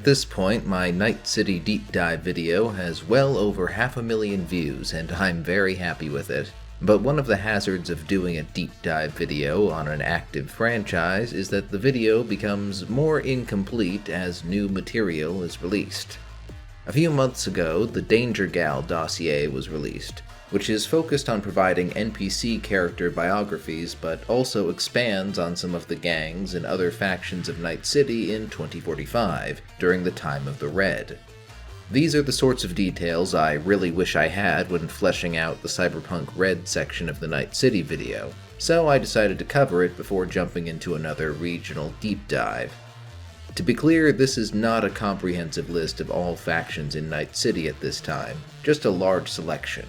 At this point, my Night City deep dive video has well over 500,000 views, and I'm very happy with it. But one of the hazards of doing a deep dive video on an active franchise is that the video becomes more incomplete as new material is released. A few months ago, the Danger Gal Dossier was released, which is focused on providing NPC character biographies, but also expands on some of the gangs and other factions of Night City in 2045, during the time of the Red. These are the sorts of details I really wish I had when fleshing out the Cyberpunk RED section of the Night City video, so I decided to cover it before jumping into another regional deep dive. To be clear, this is not a comprehensive list of all factions in Night City at this time, just a large selection.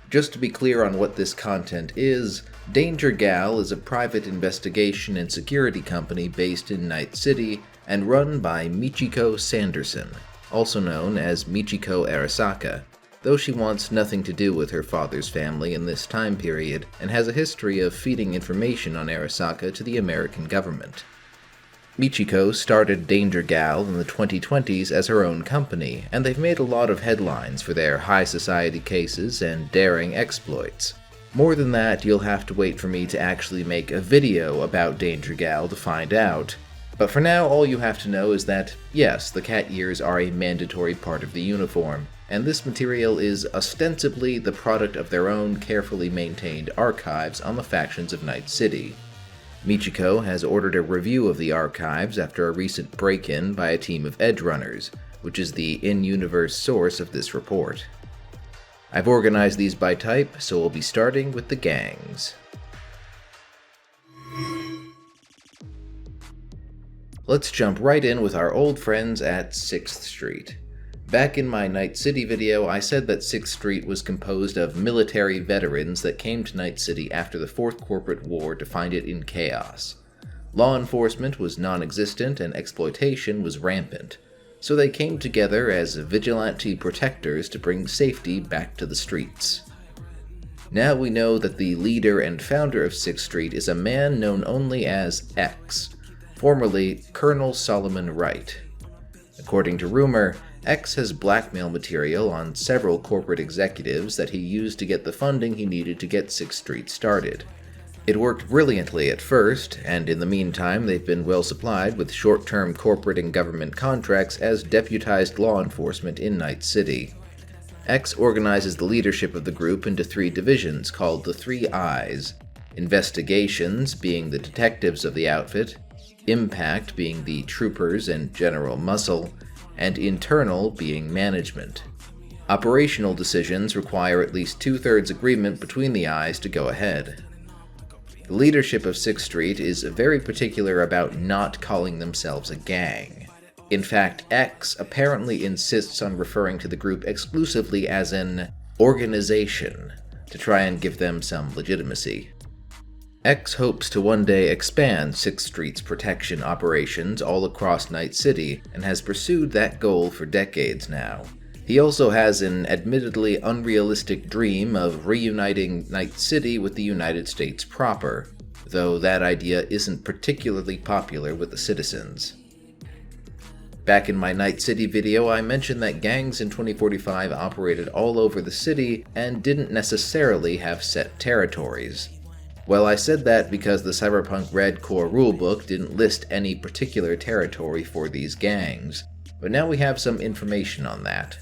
Just to be clear on what this content is, Danger Gal is a private investigation and security company based in Night City and run by Michiko Sanderson, also known as Michiko Arasaka, though she wants nothing to do with her father's family in this time period and has a history of feeding information on Arasaka to the American government. Michiko started Danger Gal in the 2020s as her own company, and they've made a lot of headlines for their high society cases and daring exploits. More than that, you'll have to wait for me to actually make a video about Danger Gal to find out. But for now, all you have to know is that, yes, the cat ears are a mandatory part of the uniform, and this material is ostensibly the product of their own carefully maintained archives on the factions of Night City. Michiko has ordered a review of the archives after a recent break-in by a team of Edgerunners, which is the in-universe source of this report. I've organized these by type, so we'll be starting with the gangs. Let's jump right in with our old friends at 6th Street. Back in my Night City video, I said that 6th Street was composed of military veterans that came to Night City after the Fourth Corporate War to find it in chaos. Law enforcement was non-existent and exploitation was rampant, so they came together as vigilante protectors to bring safety back to the streets. Now we know that the leader and founder of 6th Street is a man known only as X, formerly Colonel Solomon Wright. According to rumor, X has blackmail material on several corporate executives that he used to get the funding he needed to get 6th Street started. It worked brilliantly at first, and in the meantime they've been well supplied with short-term corporate and government contracts as deputized law enforcement in Night City. X organizes the leadership of the group into 3 divisions called the 3 Eyes, Investigations being the detectives of the outfit, Impact being the troopers and general muscle, and Internal being management. Operational decisions require at least 2/3 agreement between the Eyes to go ahead. The leadership of 6th Street is very particular about not calling themselves a gang. In fact, X apparently insists on referring to the group exclusively as an organization to try and give them some legitimacy. X hopes to one day expand 6th Street's protection operations all across Night City, and has pursued that goal for decades now. He also has an admittedly unrealistic dream of reuniting Night City with the United States proper, though that idea isn't particularly popular with the citizens. Back in my Night City video, I mentioned that gangs in 2045 operated all over the city and didn't necessarily have set territories. Well, I said that because the Cyberpunk RED core rulebook didn't list any particular territory for these gangs, but now we have some information on that.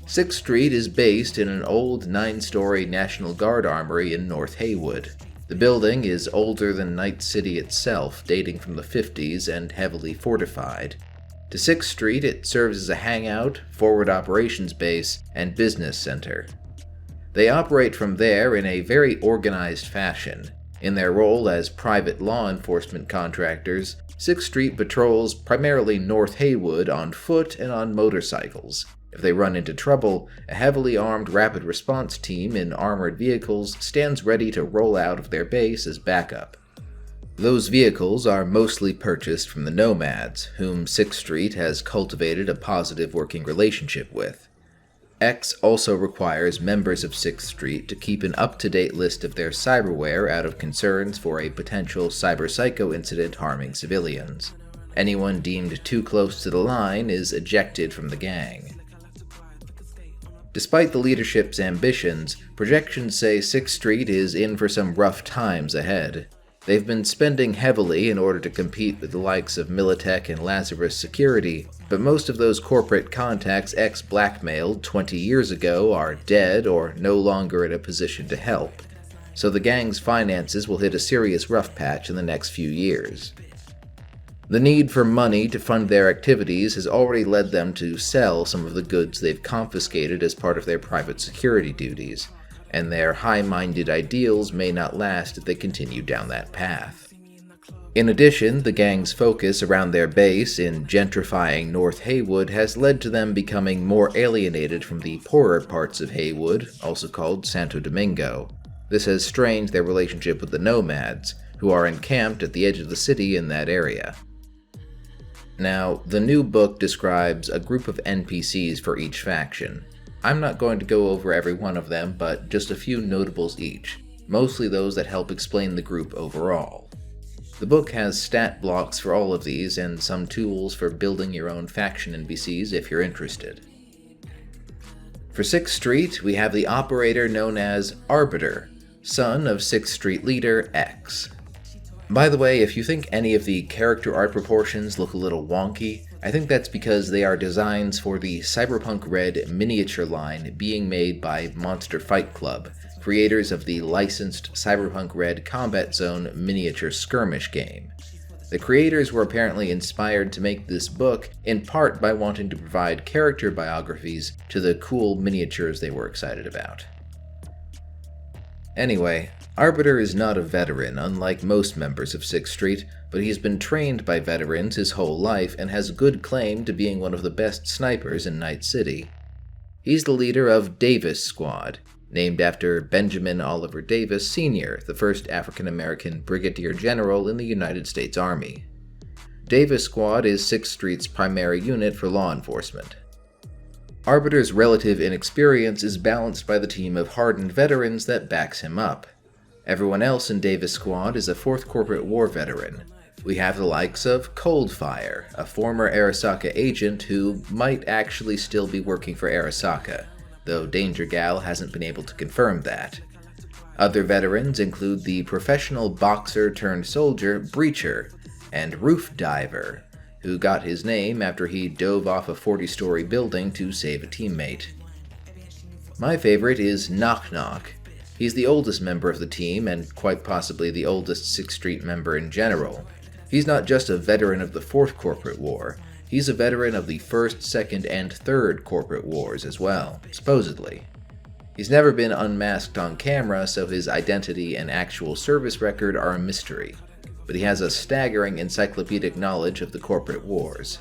6th Street is based in an old 9-story National Guard armory in North Haywood. The building is older than Night City itself, dating from the 50s and heavily fortified. To 6th Street, it serves as a hangout, forward operations base, and business center. They operate from there in a very organized fashion. In their role as private law enforcement contractors, 6th Street patrols primarily North Haywood on foot and on motorcycles. If they run into trouble, a heavily armed rapid response team in armored vehicles stands ready to roll out of their base as backup. Those vehicles are mostly purchased from the Nomads, whom 6th Street has cultivated a positive working relationship with. X also requires members of 6th Street to keep an up-to-date list of their cyberware out of concerns for a potential cyber-psycho incident harming civilians. Anyone deemed too close to the line is ejected from the gang. Despite the leadership's ambitions, projections say 6th Street is in for some rough times ahead. They've been spending heavily in order to compete with the likes of Militech and Lazarus Security, but most of those corporate contacts ex-blackmailed 20 years ago are dead or no longer in a position to help, so the gang's finances will hit a serious rough patch in the next few years. The need for money to fund their activities has already led them to sell some of the goods they've confiscated as part of their private security duties, and their high-minded ideals may not last if they continue down that path. In addition, the gang's focus around their base in gentrifying North Haywood has led to them becoming more alienated from the poorer parts of Haywood, also called Santo Domingo. This has strained their relationship with the nomads, who are encamped at the edge of the city in that area. Now, the new book describes a group of NPCs for each faction. I'm not going to go over every one of them, but just a few notables each, mostly those that help explain the group overall. The book has stat blocks for all of these and some tools for building your own faction NPCs if you're interested. For 6th Street, we have the operator known as Arbiter, son of 6th Street leader X. By the way, if you think any of the character art proportions look a little wonky, I think that's because they are designs for the Cyberpunk RED miniature line being made by Monster Fight Club, creators of the licensed Cyberpunk RED Combat Zone miniature skirmish game. The creators were apparently inspired to make this book in part by wanting to provide character biographies to the cool miniatures they were excited about. Anyway, Arbiter is not a veteran, unlike most members of 6th Street, but he's been trained by veterans his whole life and has good claim to being one of the best snipers in Night City. He's the leader of Davis Squad, named after Benjamin Oliver Davis Sr., the first African-American brigadier general in the United States Army. Davis Squad is 6th Street's primary unit for law enforcement. Arbiter's relative inexperience is balanced by the team of hardened veterans that backs him up. Everyone else in Davis Squad is a 4th Corporate War veteran. We have the likes of Coldfire, a former Arasaka agent who might actually still be working for Arasaka, though Danger Gal hasn't been able to confirm that. Other veterans include the professional boxer-turned-soldier Breacher, and Roof Diver, who got his name after he dove off a 40-story building to save a teammate. My favorite is Knock Knock. He's the oldest member of the team, and quite possibly the oldest 6th Street member in general. He's not just a veteran of the 4th Corporate War, he's a veteran of the 1st, 2nd, and 3rd Corporate Wars as well, supposedly. He's never been unmasked on camera, so his identity and actual service record are a mystery, but he has a staggering encyclopedic knowledge of the corporate wars.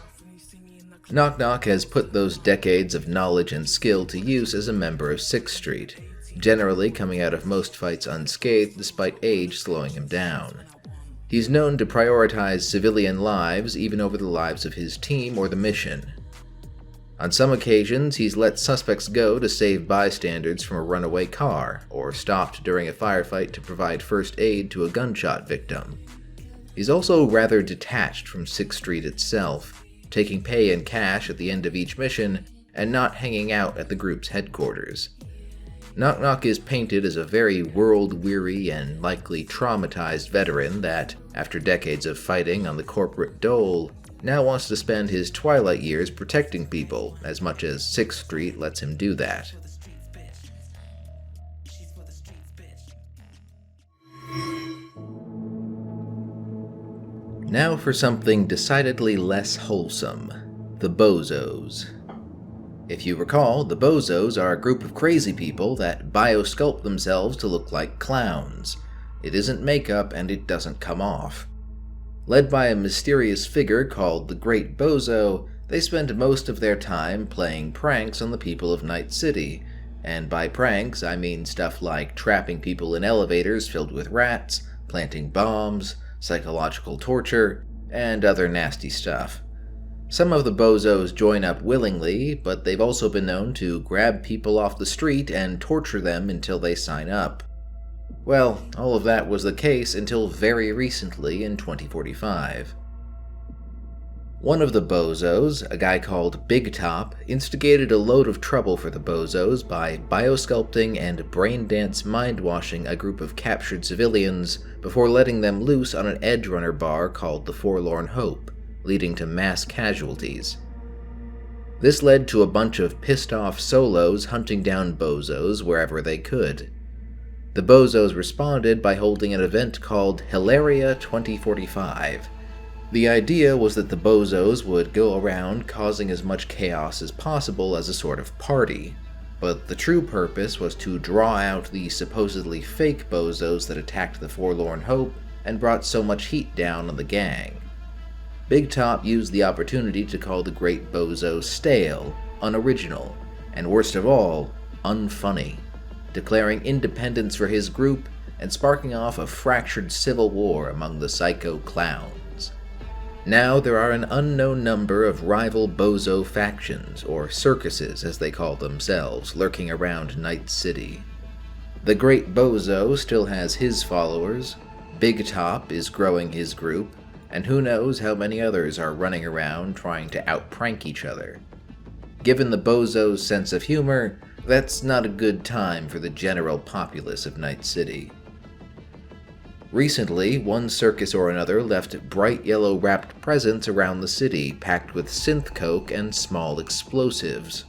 Knock Knock has put those decades of knowledge and skill to use as a member of 6th Street, generally coming out of most fights unscathed despite age slowing him down. He's known to prioritize civilian lives even over the lives of his team or the mission. On some occasions, he's let suspects go to save bystanders from a runaway car, or stopped during a firefight to provide first aid to a gunshot victim. He's also rather detached from 6th Street itself, taking pay in cash at the end of each mission and not hanging out at the group's headquarters. Knock Knock is painted as a very world-weary and likely traumatized veteran that, after decades of fighting on the corporate dole, now wants to spend his twilight years protecting people as much as 6th Street lets him do that. Now for something decidedly less wholesome, the Bozos. If you recall, the Bozos are a group of crazy people that biosculpt themselves to look like clowns. It isn't makeup and it doesn't come off. Led by a mysterious figure called the Great Bozo, they spend most of their time playing pranks on the people of Night City, and by pranks I mean stuff like trapping people in elevators filled with rats, planting bombs, psychological torture, and other nasty stuff. Some of the Bozos join up willingly, but they've also been known to grab people off the street and torture them until they sign up. Well, all of that was the case until very recently in 2045. One of the Bozos, a guy called Big Top, instigated a load of trouble for the Bozos by biosculpting and brain-dance mind-washing a group of captured civilians before letting them loose on an Edgerunner bar called the Forlorn Hope, leading to mass casualties. This led to a bunch of pissed-off solos hunting down Bozos wherever they could. The Bozos responded by holding an event called Hilaria 2045. The idea was that the Bozos would go around causing as much chaos as possible as a sort of party, but the true purpose was to draw out the supposedly fake Bozos that attacked the Forlorn Hope and brought so much heat down on the gang. Big Top used the opportunity to call the Great Bozo stale, unoriginal, and worst of all, unfunny, declaring independence for his group and sparking off a fractured civil war among the psycho clowns. Now there are an unknown number of rival Bozo factions, or circuses as they call themselves, lurking around Night City. The Great Bozo still has his followers, Big Top is growing his group, and who knows how many others are running around trying to outprank each other. Given the Bozo's sense of humor, that's not a good time for the general populace of Night City. Recently, one circus or another left bright yellow wrapped presents around the city packed with synth coke and small explosives.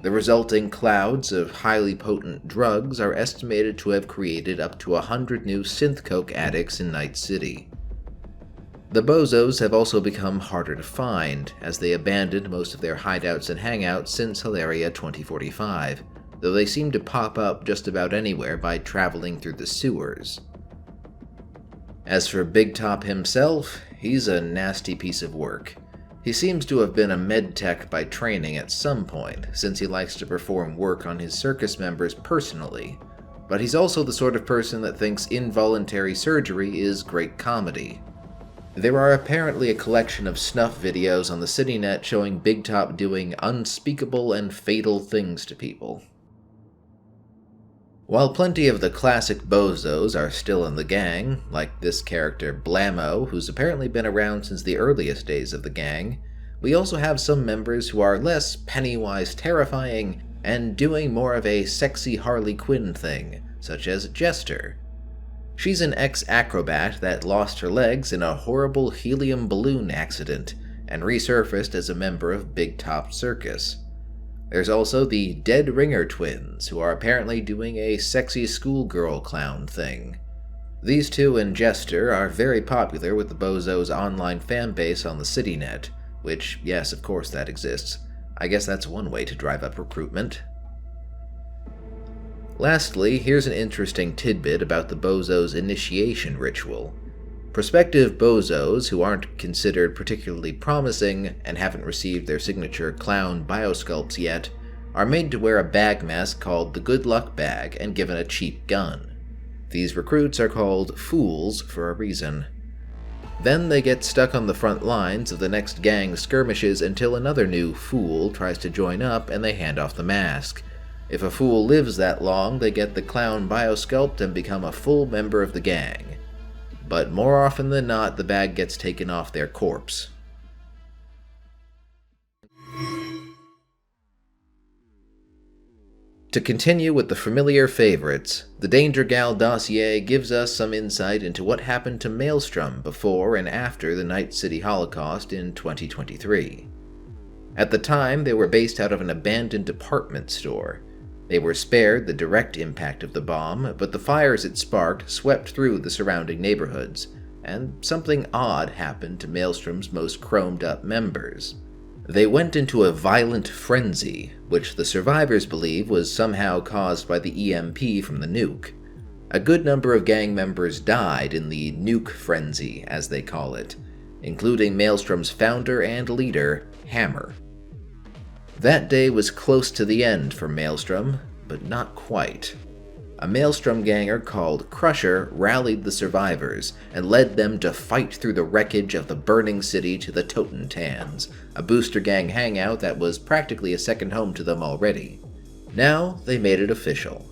The resulting clouds of highly potent drugs are estimated to have created up to 100 new synth coke addicts in Night City. The Bozos have also become harder to find, as they abandoned most of their hideouts and hangouts since Hilaria 2045, though they seem to pop up just about anywhere by traveling through the sewers. As for Big Top himself, he's a nasty piece of work. He seems to have been a med-tech by training at some point, since he likes to perform work on his circus members personally, but he's also the sort of person that thinks involuntary surgery is great comedy. There are apparently a collection of snuff videos on the CityNet showing Big Top doing unspeakable and fatal things to people. While plenty of the classic Bozos are still in the gang, like this character Blammo, who's apparently been around since the earliest days of the gang, we also have some members who are less Pennywise terrifying and doing more of a sexy Harley Quinn thing, such as Jester. She's an ex-acrobat that lost her legs in a horrible helium balloon accident and resurfaced as a member of Big Top Circus. There's also the Dead Ringer twins, who are apparently doing a sexy schoolgirl clown thing. These two and Jester are very popular with the Bozo's online fanbase on the CityNet, which, yes, of course that exists. I guess that's one way to drive up recruitment. Lastly, here's an interesting tidbit about the Bozo's initiation ritual. Prospective Bozos who aren't considered particularly promising and haven't received their signature clown biosculpts yet are made to wear a bag mask called the Good Luck Bag and given a cheap gun. These recruits are called fools for a reason. Then they get stuck on the front lines of the next gang skirmishes until another new fool tries to join up and they hand off the mask. If a fool lives that long, they get the clown biosculpt and become a full member of the gang. But more often than not, the bag gets taken off their corpse. To continue with the familiar favorites, the Danger Gal Dossier gives us some insight into what happened to Maelstrom before and after the Night City Holocaust in 2023. At the time, they were based out of an abandoned department store. They were spared the direct impact of the bomb, but the fires it sparked swept through the surrounding neighborhoods, and something odd happened to Maelstrom's most chromed-up members. They went into a violent frenzy, which the survivors believe was somehow caused by the EMP from the nuke. A good number of gang members died in the nuke frenzy, as they call it, including Maelstrom's founder and leader, Hammer. That day was close to the end for Maelstrom, but not quite. A Maelstrom ganger called Crusher rallied the survivors and led them to fight through the wreckage of the burning city to the Totentans, a booster gang hangout that was practically a second home to them already. Now they made it official.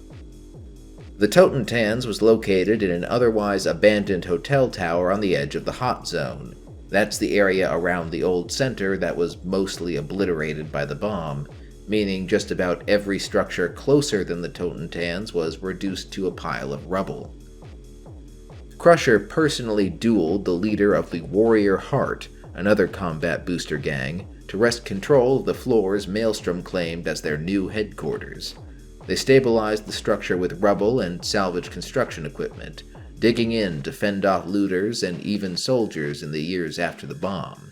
The Totentans was located in an otherwise abandoned hotel tower on the edge of the hot zone. That's the area around the old center that was mostly obliterated by the bomb, meaning just about every structure closer than the Totentans was reduced to a pile of rubble. Crusher personally dueled the leader of the Warrior Heart, another combat booster gang, to wrest control of the floors Maelstrom claimed as their new headquarters. They stabilized the structure with rubble and salvage construction equipment, digging in to fend off looters and even soldiers in the years after the bomb.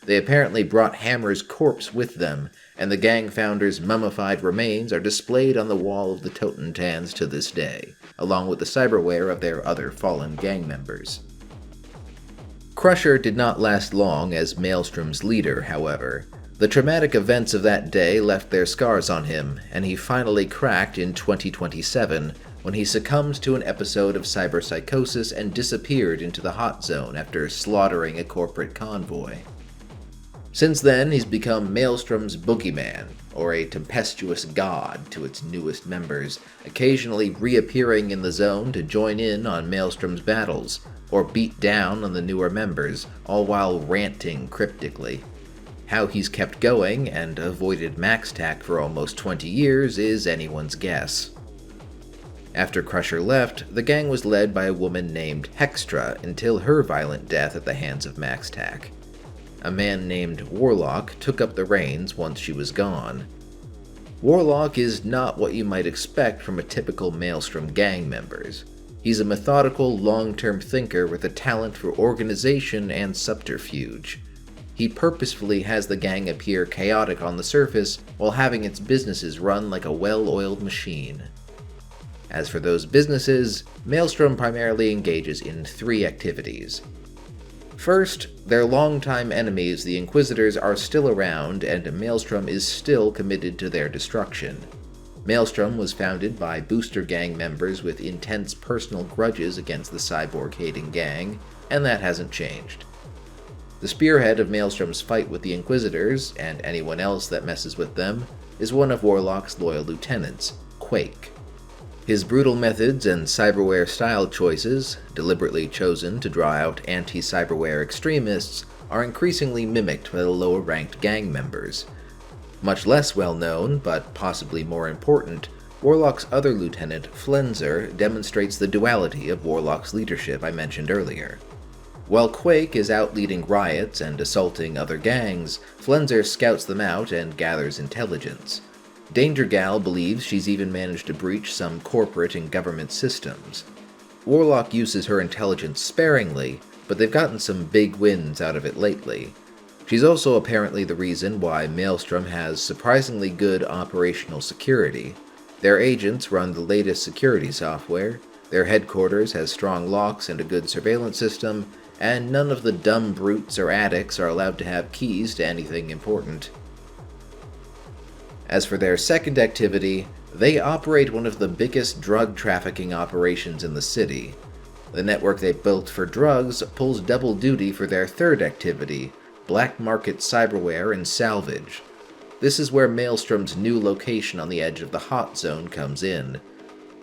They apparently brought Hammer's corpse with them, and the gang founder's mummified remains are displayed on the wall of the Totentans to this day, along with the cyberware of their other fallen gang members. Crusher did not last long as Maelstrom's leader, however. The traumatic events of that day left their scars on him, and he finally cracked in 2027 when he succumbed to an episode of cyberpsychosis and disappeared into the hot zone after slaughtering a corporate convoy. Since then, he's become Maelstrom's boogeyman, or a tempestuous god to its newest members, occasionally reappearing in the zone to join in on Maelstrom's battles, or beat down on the newer members, all while ranting cryptically. How he's kept going and avoided MaxTac for almost 20 years is anyone's guess. After Crusher left, the gang was led by a woman named Hextra until her violent death at the hands of MaxTac. A man named Warlock took up the reins once she was gone. Warlock is not what you might expect from a typical Maelstrom gang members. He's a methodical, long-term thinker with a talent for organization and subterfuge. He purposefully has the gang appear chaotic on the surface while having its businesses run like a well-oiled machine. As for those businesses, Maelstrom primarily engages in 3 activities. First, their longtime enemies, the Inquisitors, are still around, and Maelstrom is still committed to their destruction. Maelstrom was founded by booster gang members with intense personal grudges against the cyborg-hating gang, and that hasn't changed. The spearhead of Maelstrom's fight with the Inquisitors, and anyone else that messes with them, is one of Warlock's loyal lieutenants, Quake. His brutal methods and cyberware style choices, deliberately chosen to draw out anti-cyberware extremists, are increasingly mimicked by the lower-ranked gang members. Much less well-known, but possibly more important, Warlock's other lieutenant, Flenser, demonstrates the duality of Warlock's leadership I mentioned earlier. While Quake is out leading riots and assaulting other gangs, Flenser scouts them out and gathers intelligence. Danger Gal believes she's even managed to breach some corporate and government systems. Warlock uses her intelligence sparingly, but they've gotten some big wins out of it lately. She's also apparently the reason why Maelstrom has surprisingly good operational security. Their agents run the latest security software, their headquarters has strong locks and a good surveillance system, and none of the dumb brutes or addicts are allowed to have keys to anything important. As for their second activity, they operate one of the biggest drug trafficking operations in the city. The network they built for drugs pulls double duty for their third activity, black market cyberware and salvage. This is where Maelstrom's new location on the edge of the hot zone comes in.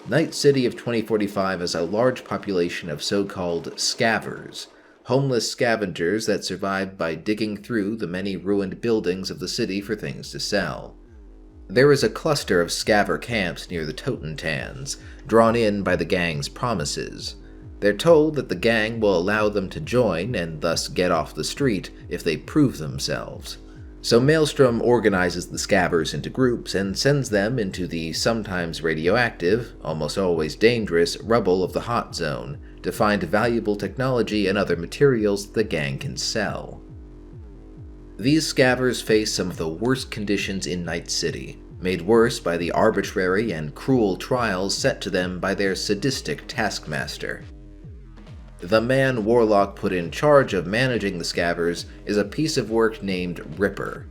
Night City of 2045 has a large population of so-called scavers, homeless scavengers that survive by digging through the many ruined buildings of the city for things to sell. There is a cluster of scaver camps near the Totentans, drawn in by the gang's promises. They're told that the gang will allow them to join and thus get off the street if they prove themselves. So Maelstrom organizes the scavers into groups and sends them into the sometimes radioactive, almost always dangerous, rubble of the hot zone to find valuable technology and other materials the gang can sell. These scavers face some of the worst conditions in Night City, made worse by the arbitrary and cruel trials set to them by their sadistic taskmaster. The man Warlock put in charge of managing the scavers is a piece of work named Ripper.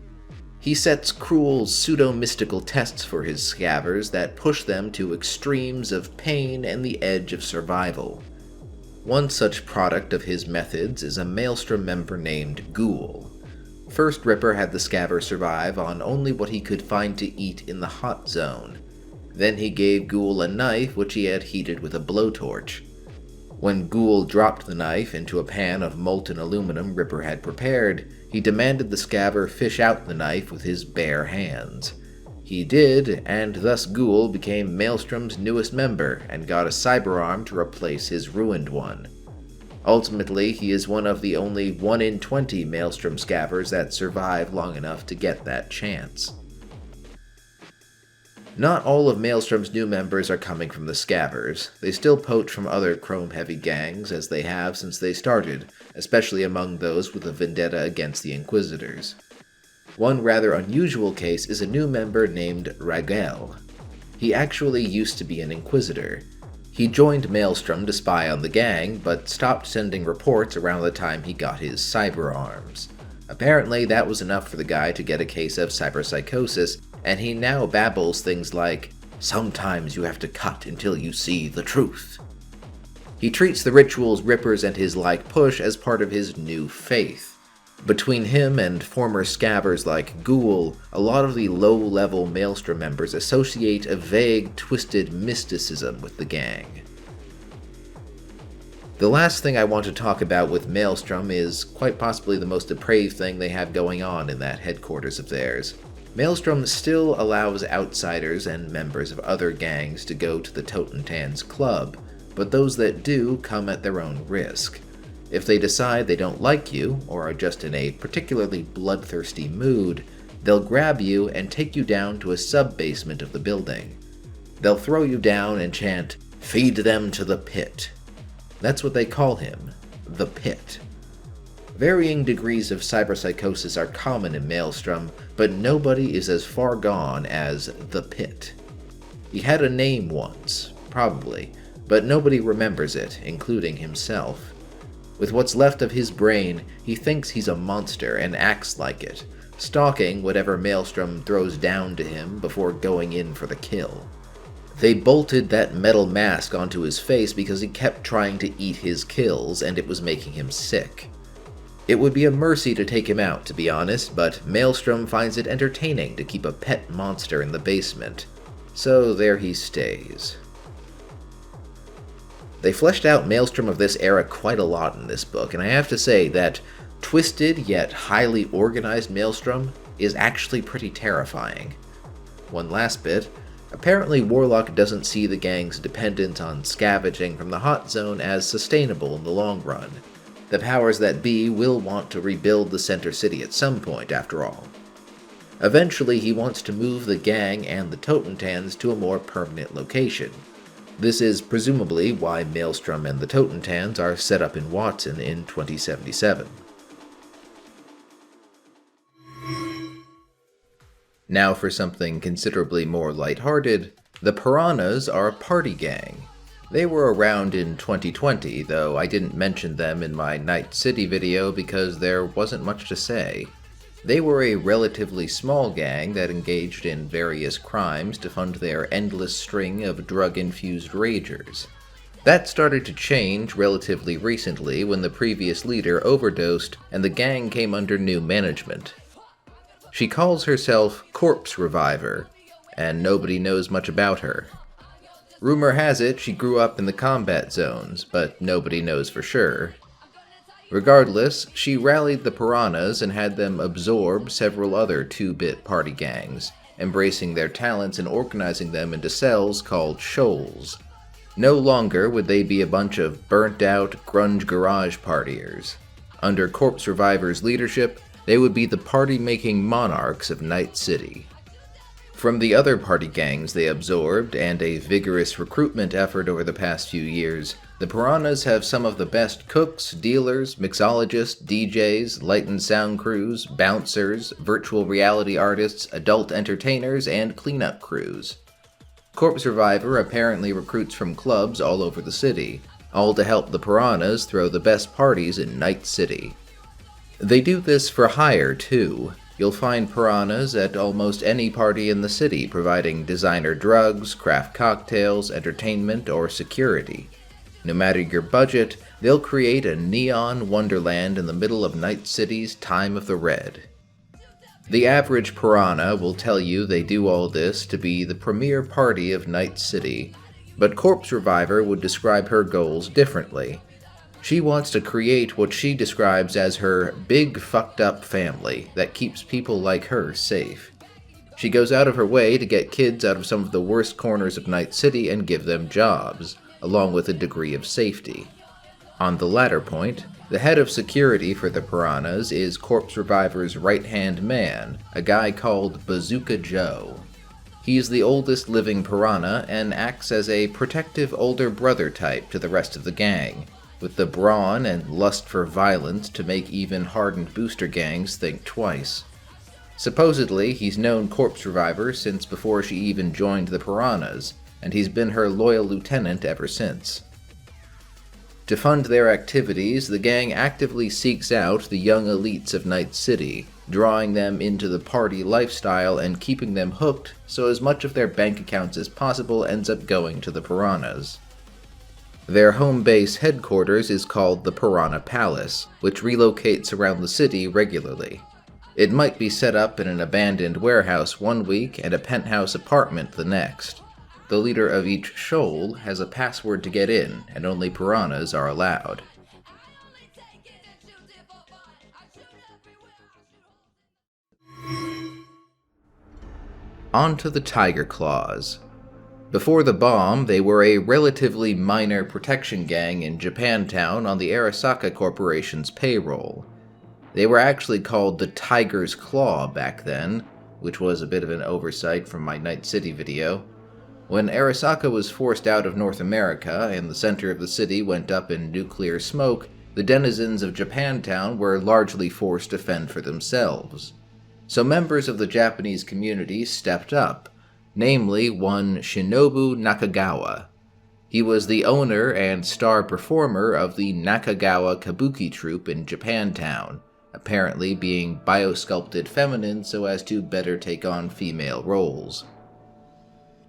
He sets cruel, pseudo-mystical tests for his scavers that push them to extremes of pain and the edge of survival. One such product of his methods is a Maelstrom member named Ghoul. First, Ripper had the scaver survive on only what he could find to eat in the hot zone. Then he gave Ghoul a knife which he had heated with a blowtorch. When Ghoul dropped the knife into a pan of molten aluminum Ripper had prepared, he demanded the Scaver fish out the knife with his bare hands. He did, and thus Ghoul became Maelstrom's newest member and got a cyberarm to replace his ruined one. Ultimately, he is one of the only 1 in 20 Maelstrom Scavers that survive long enough to get that chance. Not all of Maelstrom's new members are coming from the Scavers. They still poach from other chrome-heavy gangs, as they have since they started, especially among those with a vendetta against the Inquisitors. One rather unusual case is a new member named Ragel. He actually used to be an Inquisitor. He joined Maelstrom to spy on the gang, but stopped sending reports around the time he got his cyber arms. Apparently, that was enough for the guy to get a case of cyberpsychosis, and he now babbles things like, "Sometimes you have to cut until you see the truth." He treats the rituals Rippers and his like push as part of his new faith. Between him and former Scavers like Ghoul, a lot of the low-level Maelstrom members associate a vague, twisted mysticism with the gang. The last thing I want to talk about with Maelstrom is quite possibly the most depraved thing they have going on in that headquarters of theirs. Maelstrom still allows outsiders and members of other gangs to go to the Totentan's club, but those that do come at their own risk. If they decide they don't like you, or are just in a particularly bloodthirsty mood, they'll grab you and take you down to a sub-basement of the building. They'll throw you down and chant, "Feed them to the pit." That's what they call him, the Pit. Varying degrees of cyberpsychosis are common in Maelstrom, but nobody is as far gone as the Pit. He had a name once, probably, but nobody remembers it, including himself. With what's left of his brain, he thinks he's a monster and acts like it, stalking whatever Maelstrom throws down to him before going in for the kill. They bolted that metal mask onto his face because he kept trying to eat his kills and it was making him sick. It would be a mercy to take him out, to be honest, but Maelstrom finds it entertaining to keep a pet monster in the basement. So there he stays. They fleshed out Maelstrom of this era quite a lot in this book, and I have to say that twisted yet highly organized Maelstrom is actually pretty terrifying. One last bit. Apparently Warlock doesn't see the gang's dependence on scavenging from the hot zone as sustainable in the long run. The powers that be will want to rebuild the center city at some point, after all. Eventually he wants to move the gang and the Totentans to a more permanent location. This is presumably why Maelstrom and the Totentans are set up in Watson in 2077. Now for something considerably more lighthearted, the Piranhas are a party gang. They were around in 2020, though I didn't mention them in my Night City video because there wasn't much to say. They were a relatively small gang that engaged in various crimes to fund their endless string of drug-infused ragers. That started to change relatively recently when the previous leader overdosed and the gang came under new management. She calls herself Corpse Reviver, and nobody knows much about her. Rumor has it she grew up in the combat zones, but nobody knows for sure. Regardless, she rallied the Piranhas and had them absorb several other 2-bit party gangs, embracing their talents and organizing them into cells called shoals. No longer would they be a bunch of burnt-out, grunge garage partiers. Under Corpse Reviver's leadership, they would be the party-making monarchs of Night City. From the other party gangs they absorbed, and a vigorous recruitment effort over the past few years, the Piranhas have some of the best cooks, dealers, mixologists, DJs, light and sound crews, bouncers, virtual reality artists, adult entertainers, and cleanup crews. Corpse Reviver apparently recruits from clubs all over the city, all to help the Piranhas throw the best parties in Night City. They do this for hire, too. You'll find Piranhas at almost any party in the city, providing designer drugs, craft cocktails, entertainment, or security. No matter your budget, they'll create a neon wonderland in the middle of Night City's time of the Red. The average Piranha will tell you they do all this to be the premier party of Night City, But Corpse Reviver would describe her goals differently. She wants to create what she describes as her big fucked up family that keeps people like her safe. She goes out of her way to get kids out of some of the worst corners of Night City and give them jobs, along with a degree of safety. On the latter point, the head of security for the Piranhas is Corpse Reviver's right-hand man, a guy called Bazooka Joe. He's the oldest living Piranha and acts as a protective older brother type to the rest of the gang, with the brawn and lust for violence to make even hardened booster gangs think twice. Supposedly, he's known Corpse Reviver since before she even joined the Piranhas, and he's been her loyal lieutenant ever since. To fund their activities, the gang actively seeks out the young elites of Night City, drawing them into the party lifestyle and keeping them hooked so as much of their bank accounts as possible ends up going to the Piranhas. Their home base headquarters is called the Piranha Palace, which relocates around the city regularly. It might be set up in an abandoned warehouse one week and a penthouse apartment the next. The leader of each shoal has a password to get in, and only Piranhas are allowed. On to the Tyger Claws. Before the bomb, they were a relatively minor protection gang in Japantown on the Arasaka Corporation's payroll. They were actually called the Tiger's Claw back then, which was a bit of an oversight from my Night City video. When Arasaka was forced out of North America and the center of the city went up in nuclear smoke, the denizens of Japantown were largely forced to fend for themselves. So members of the Japanese community stepped up, namely one Shinobu Nakagawa. He was the owner and star performer of the Nakagawa Kabuki troupe in Japantown, apparently being biosculpted feminine so as to better take on female roles.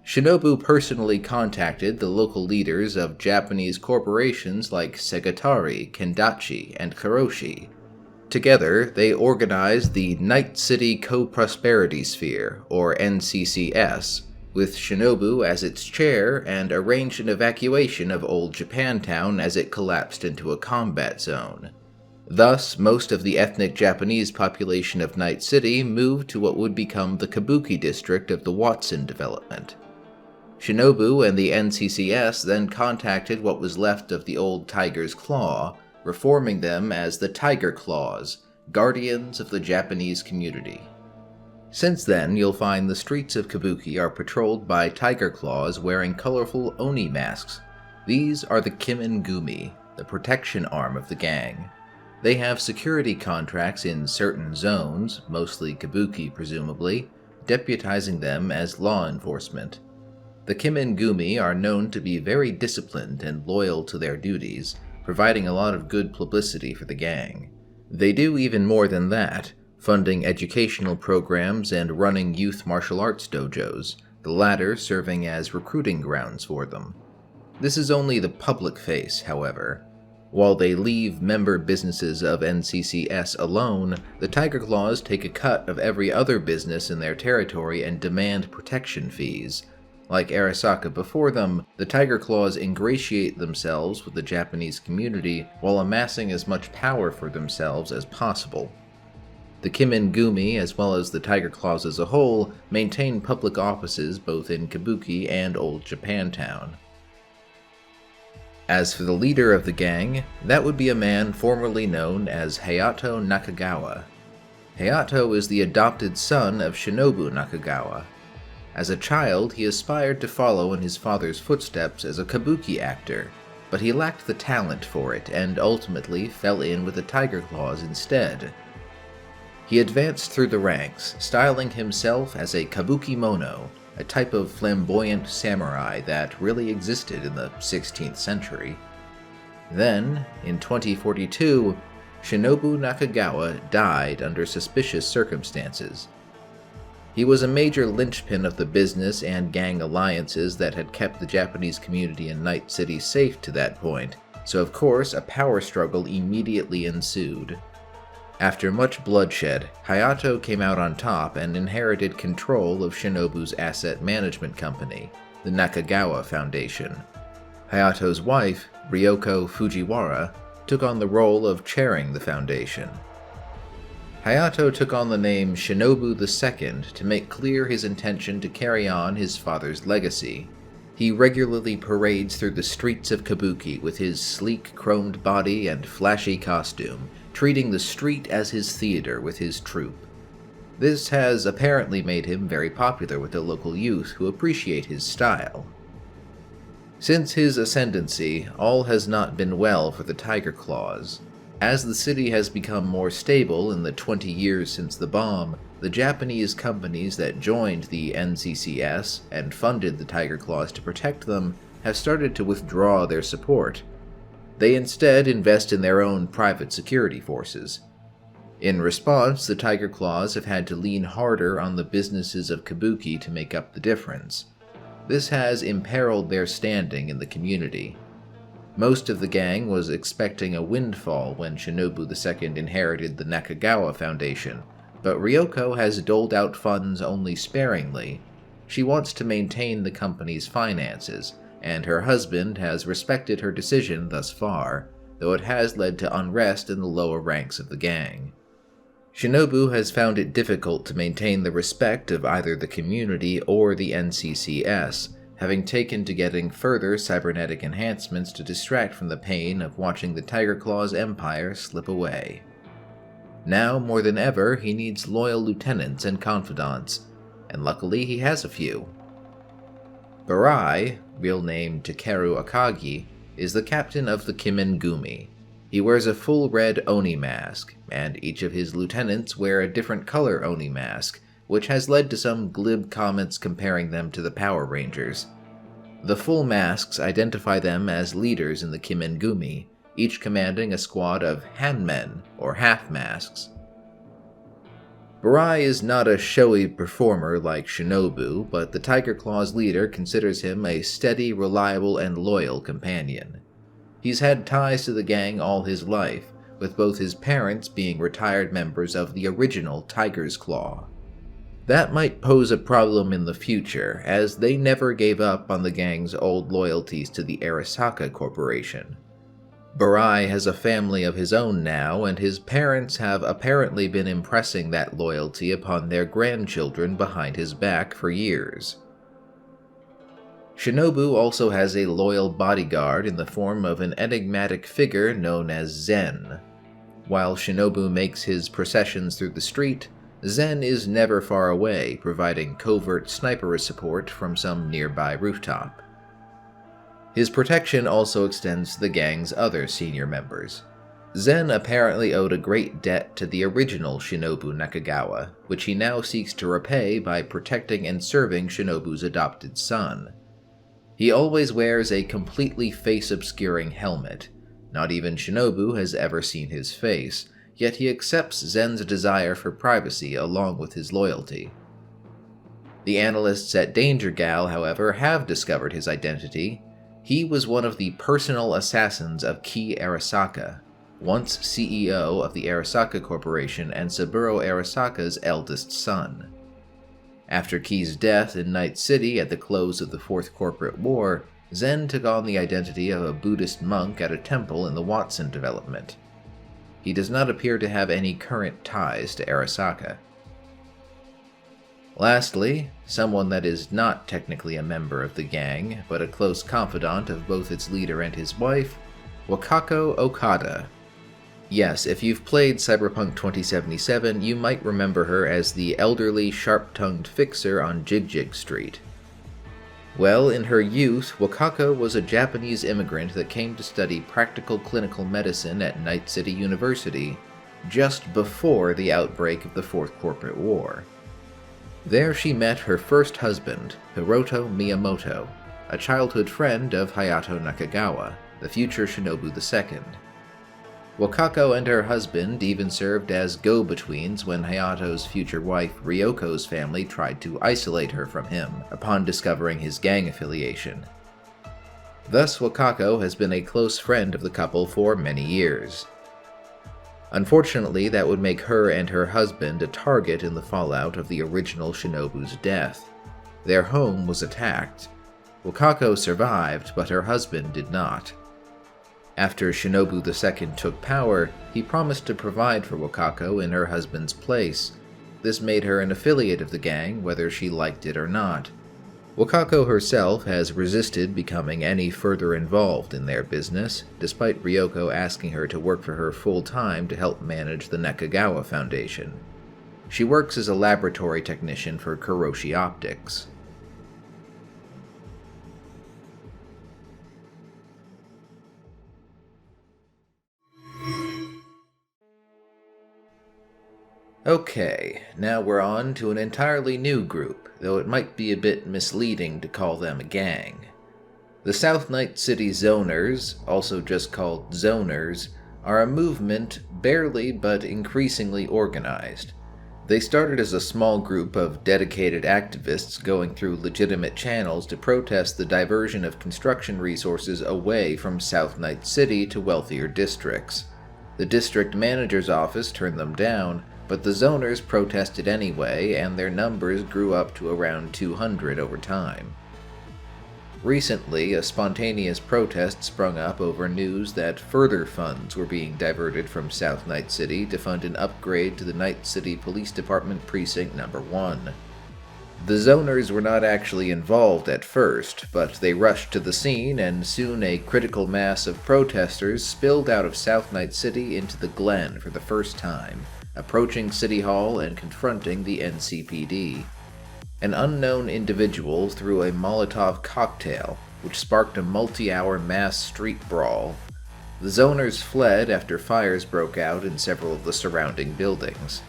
Shinobu personally contacted the local leaders of Japanese corporations like Segatari, Kendachi, and Karoshi. Together, they organized the Night City Co-Prosperity Sphere, or NCCS, with Shinobu as its chair, and arranged an evacuation of old Japantown as it collapsed into a combat zone. Thus, most of the ethnic Japanese population of Night City moved to what would become the Kabuki district of the Watson development. Shinobu and the NCCS then contacted what was left of the old Tiger's Claw, reforming them as the Tyger Claws, guardians of the Japanese community. Since then, you'll find the streets of Kabuki are patrolled by Tyger Claws wearing colorful Oni masks. These are the Kimengumi, the protection arm of the gang. They have security contracts in certain zones, mostly Kabuki presumably, deputizing them as law enforcement. The Kimengumi are known to be very disciplined and loyal to their duties, providing a lot of good publicity for the gang. They do even more than that, funding educational programs and running youth martial arts dojos, the latter serving as recruiting grounds for them. This is only the public face, however. While they leave member businesses of NCCS alone, the Tyger Claws take a cut of every other business in their territory and demand protection fees. Like Arasaka before them, the Tyger Claws ingratiate themselves with the Japanese community while amassing as much power for themselves as possible. The Kimengumi, as well as the Tyger Claws as a whole, maintain public offices both in Kabuki and Old Japantown. As for the leader of the gang, that would be a man formerly known as Hayato Nakagawa. Hayato is the adopted son of Shinobu Nakagawa. As a child, he aspired to follow in his father's footsteps as a kabuki actor, but he lacked the talent for it and ultimately fell in with the Tyger Claws instead. He advanced through the ranks, styling himself as a kabuki mono, a type of flamboyant samurai that really existed in the 16th century. Then, in 2042, Shinobu Nakagawa died under suspicious circumstances. He was a major linchpin of the business and gang alliances that had kept the Japanese community in Night City safe to that point, so of course a power struggle immediately ensued. After much bloodshed, Hayato came out on top and inherited control of Shinobu's asset management company, the Nakagawa Foundation. Hayato's wife, Ryoko Fujiwara, took on the role of chairing the foundation. Hayato took on the name Shinobu II to make clear his intention to carry on his father's legacy. He regularly parades through the streets of Kabuki with his sleek chromed body and flashy costume, treating the street as his theater with his troupe. This has apparently made him very popular with the local youth who appreciate his style. Since his ascendancy, all has not been well for the Tyger Claws. As the city has become more stable in the 20 years since the bomb, the Japanese companies that joined the NCCS and funded the Tyger Claws to protect them have started to withdraw their support. They instead invest in their own private security forces. In response, the Tyger Claws have had to lean harder on the businesses of Kabuki to make up the difference. This has imperiled their standing in the community. Most of the gang was expecting a windfall when Shinobu II inherited the Nakagawa Foundation, but Ryoko has doled out funds only sparingly. She wants to maintain the company's finances, and her husband has respected her decision thus far, though it has led to unrest in the lower ranks of the gang. Shinobu has found it difficult to maintain the respect of either the community or the NCCS, having taken to getting further cybernetic enhancements to distract from the pain of watching the Tyger Claws empire slip away. Now, more than ever, he needs loyal lieutenants and confidants, and luckily he has a few. Barai, real name Takeru Akagi, is the captain of the Kimengumi. He wears a full red Oni mask, and each of his lieutenants wear a different color Oni mask, which has led to some glib comments comparing them to the Power Rangers. The full masks identify them as leaders in the Kimengumi, each commanding a squad of handmen, or half-masks. Barai is not a showy performer like Shinobu, but the Tyger Claws leader considers him a steady, reliable, and loyal companion. He's had ties to the gang all his life, with both his parents being retired members of the original Tyger's Claw. That might pose a problem in the future, as they never gave up on the gang's old loyalties to the Arasaka Corporation. Barai has a family of his own now, and his parents have apparently been impressing that loyalty upon their grandchildren behind his back for years. Shinobu also has a loyal bodyguard in the form of an enigmatic figure known as Zen. While Shinobu makes his processions through the street, Zen is never far away, providing covert sniper support from some nearby rooftop. His protection also extends to the gang's other senior members. Zen apparently owed a great debt to the original Shinobu Nakagawa, which he now seeks to repay by protecting and serving Shinobu's adopted son. He always wears a completely face-obscuring helmet. Not even Shinobu has ever seen his face, yet he accepts Zen's desire for privacy along with his loyalty. The analysts at Danger Gal, however, have discovered his identity. He was one of the personal assassins of Key Arasaka, once CEO of the Arasaka Corporation and Saburo Arasaka's eldest son. After Key's death in Night City at the close of the Fourth Corporate War, Zen took on the identity of a Buddhist monk at a temple in the Watson development. He does not appear to have any current ties to Arasaka. Lastly, someone that is not technically a member of the gang, but a close confidant of both its leader and his wife, Wakako Okada. Yes, if you've played Cyberpunk 2077, you might remember her as the elderly, sharp-tongued fixer on Jig Street. Well, in her youth, Wakako was a Japanese immigrant that came to study practical clinical medicine at Night City University just before the outbreak of the Fourth Corporate War. There she met her first husband, Hiroto Miyamoto, a childhood friend of Hayato Nakagawa, the future Shinobu II. Wakako and her husband even served as go-betweens when Hayato's future wife Ryoko's family tried to isolate her from him upon discovering his gang affiliation. Thus, Wakako has been a close friend of the couple for many years. Unfortunately, that would make her and her husband a target in the fallout of the original Shinobu's death. Their home was attacked. Wakako survived, but her husband did not. After Shinobu II took power, he promised to provide for Wakako in her husband's place. This made her an affiliate of the gang, whether she liked it or not. Wakako herself has resisted becoming any further involved in their business, despite Ryoko asking her to work for her full-time to help manage the Nakagawa Foundation. She works as a laboratory technician for Kuroshi Optics. Okay, now we're on to an entirely new group, though it might be a bit misleading to call them a gang. The South Night City Zoners, also just called Zoners, are a movement barely but increasingly organized. They started as a small group of dedicated activists going through legitimate channels to protest the diversion of construction resources away from South Night City to wealthier districts. The district manager's office turned them down, but the Zoners protested anyway, and their numbers grew up to around 200 over time. Recently, a spontaneous protest sprung up over news that further funds were being diverted from South Night City to fund an upgrade to the Night City Police Department Precinct No. 1. The Zoners were not actually involved at first, but they rushed to the scene, and soon a critical mass of protesters spilled out of South Night City into the Glen for the first time, approaching City Hall and confronting the NCPD. An unknown individual threw a Molotov cocktail, which sparked a multi-hour mass street brawl. The Zoners fled after fires broke out in several of the surrounding buildings.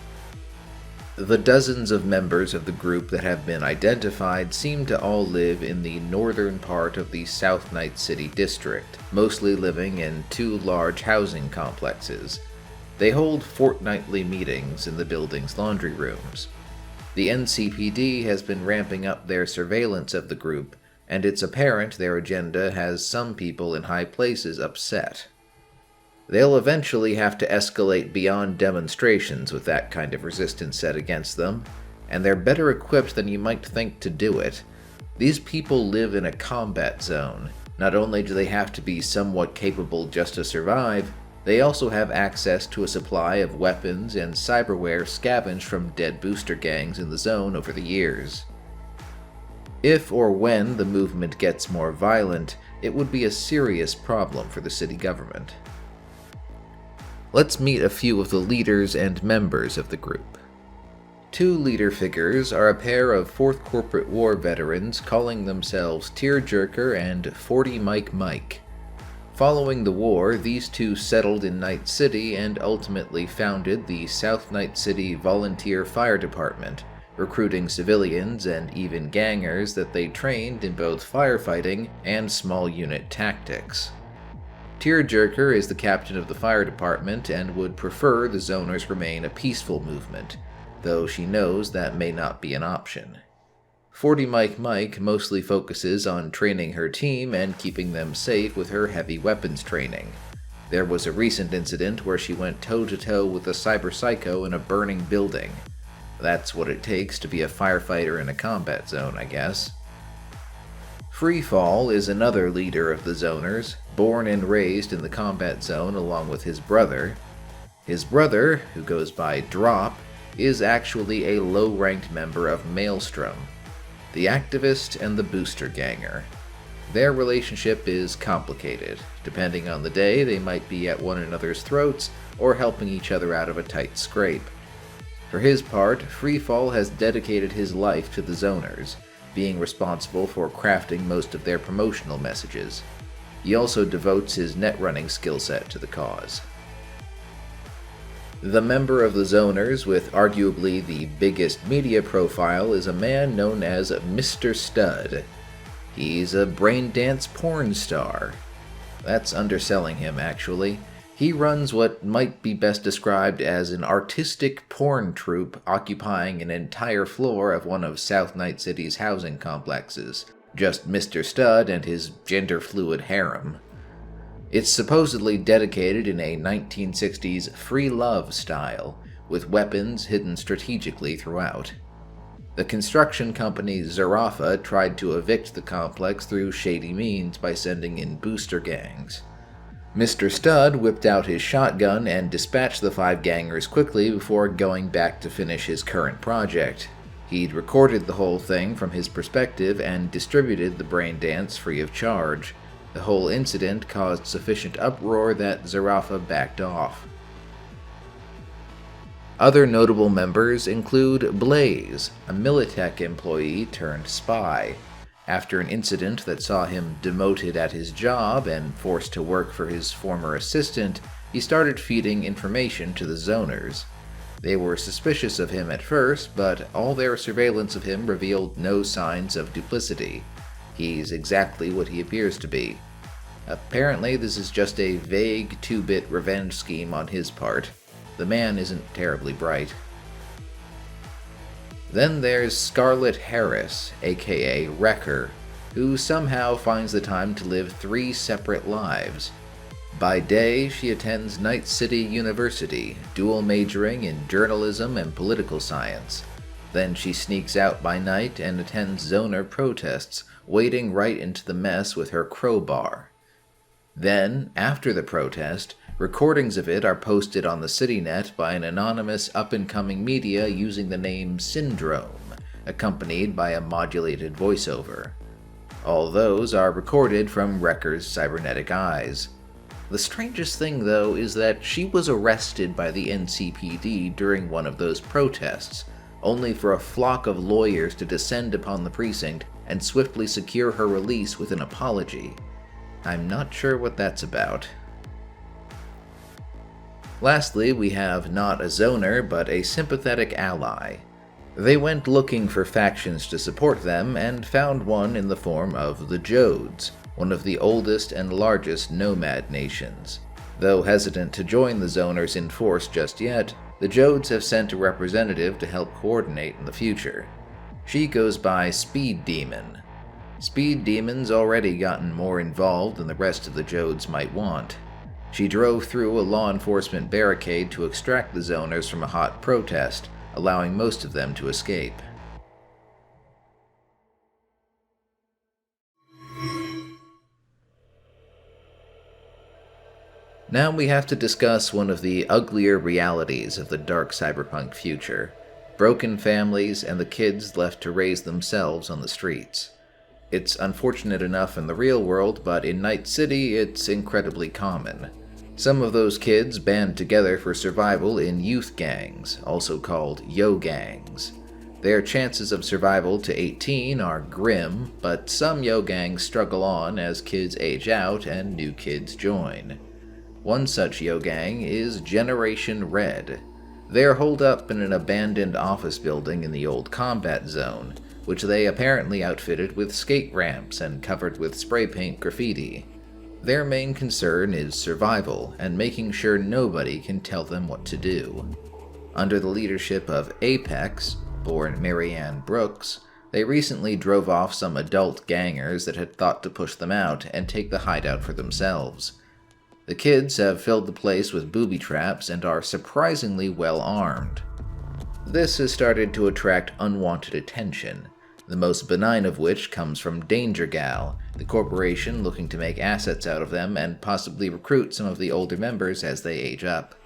The dozens of members of the group that have been identified seem to all live in the northern part of the South Night City district, mostly living in two large housing complexes. They hold fortnightly meetings in the building's laundry rooms. The NCPD has been ramping up their surveillance of the group, and it's apparent their agenda has some people in high places upset. They'll eventually have to escalate beyond demonstrations with that kind of resistance set against them, and they're better equipped than you might think to do it. These people live in a combat zone. Not only do they have to be somewhat capable just to survive, they also have access to a supply of weapons and cyberware scavenged from dead booster gangs in the zone over the years. If or when the movement gets more violent, it would be a serious problem for the city government. Let's meet a few of the leaders and members of the group. Two leader figures are a pair of 4th Corporate War veterans calling themselves Tearjerker and 40 Mike. Following the war, these two settled in Night City and ultimately founded the South Night City Volunteer Fire Department, recruiting civilians and even gangers that they trained in both firefighting and small unit tactics. Tearjerker is the captain of the fire department and would prefer the Zoners remain a peaceful movement, though she knows that may not be an option. 40 Mike mostly focuses on training her team and keeping them safe with her heavy weapons training. There was a recent incident where she went toe-to-toe with a cyber psycho in a burning building. That's what it takes to be a firefighter in a combat zone, I guess. Freefall is another leader of the Zoners, born and raised in the combat zone along with his brother. His brother, who goes by Drop, is actually a low-ranked member of Maelstrom, the activist and the booster ganger. Their relationship is complicated. Depending on the day, they might be at one another's throats or helping each other out of a tight scrape. For his part, Freefall has dedicated his life to the Zoners, being responsible for crafting most of their promotional messages. He also devotes his netrunning skill set to the cause. The member of the Zoners with arguably the biggest media profile is a man known as Mr. Stud. He's a braindance porn star. That's underselling him, actually. He runs what might be best described as an artistic porn troupe occupying an entire floor of one of South Night City's housing complexes. Just Mr. Stud and his gender-fluid harem. It's supposedly dedicated in a 1960s free love style, with weapons hidden strategically throughout. The construction company Zarafa tried to evict the complex through shady means by sending in booster gangs. Mr. Stud whipped out his shotgun and dispatched the 5 gangers quickly before going back to finish his current project. He'd recorded the whole thing from his perspective and distributed the brain dance free of charge. The whole incident caused sufficient uproar that Zarafa backed off. Other notable members include Blaze, a Militech employee turned spy. After an incident that saw him demoted at his job and forced to work for his former assistant, he started feeding information to the Zoners. They were suspicious of him at first, but all their surveillance of him revealed no signs of duplicity. He's exactly what he appears to be. Apparently, this is just a vague 2-bit revenge scheme on his part. The man isn't terribly bright. Then there's Scarlett Harris, aka Wrecker, who somehow finds the time to live 3 separate lives. By day, she attends Night City University, dual majoring in journalism and political science. Then she sneaks out by night and attends Zoner protests, wading right into the mess with her crowbar. Then, after the protest, recordings of it are posted on the CityNet by an anonymous up-and-coming media using the name Syndrome, accompanied by a modulated voiceover. All those are recorded from Wrecker's cybernetic eyes. The strangest thing, though, is that she was arrested by the NCPD during one of those protests, only for a flock of lawyers to descend upon the precinct and swiftly secure her release with an apology. I'm not sure what that's about. Lastly, we have not a Zoner, but a sympathetic ally. They went looking for factions to support them, and found one in the form of the Jodes, one of the oldest and largest nomad nations. Though hesitant to join the Zoners in force just yet, the Jodes have sent a representative to help coordinate in the future. She goes by Speed Demon. Speed Demon's already gotten more involved than the rest of the Jodes might want. She drove through a law enforcement barricade to extract the Zoners from a hot protest, allowing most of them to escape. Now we have to discuss one of the uglier realities of the dark cyberpunk future: broken families and the kids left to raise themselves on the streets. It's unfortunate enough in the real world, but in Night City it's incredibly common. Some of those kids band together for survival in youth gangs, also called yo gangs. Their chances of survival to 18 are grim, but some yo gangs struggle on as kids age out and new kids join. One such yo gang is Generation Red. They're holed up in an abandoned office building in the old combat zone, which they apparently outfitted with skate ramps and covered with spray paint graffiti. Their main concern is survival and making sure nobody can tell them what to do. Under the leadership of Apex, born Marianne Brooks, they recently drove off some adult gangers that had thought to push them out and take the hideout for themselves. The kids have filled the place with booby traps and are surprisingly well armed. This has started to attract unwanted attention, the most benign of which comes from Danger Gal, the corporation looking to make assets out of them and possibly recruit some of the older members as they age up.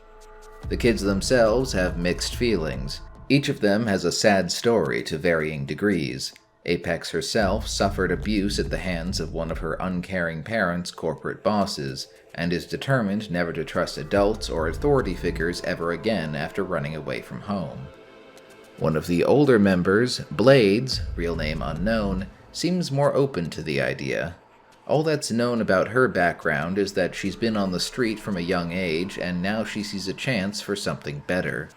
The kids themselves have mixed feelings. Each of them has a sad story to varying degrees. Apex herself suffered abuse at the hands of one of her uncaring parents' corporate bosses, and is determined never to trust adults or authority figures ever again after running away from home. One of the older members, Blades, real name unknown, seems more open to the idea. All that's known about her background is that she's been on the street from a young age, and now she sees a chance for something better.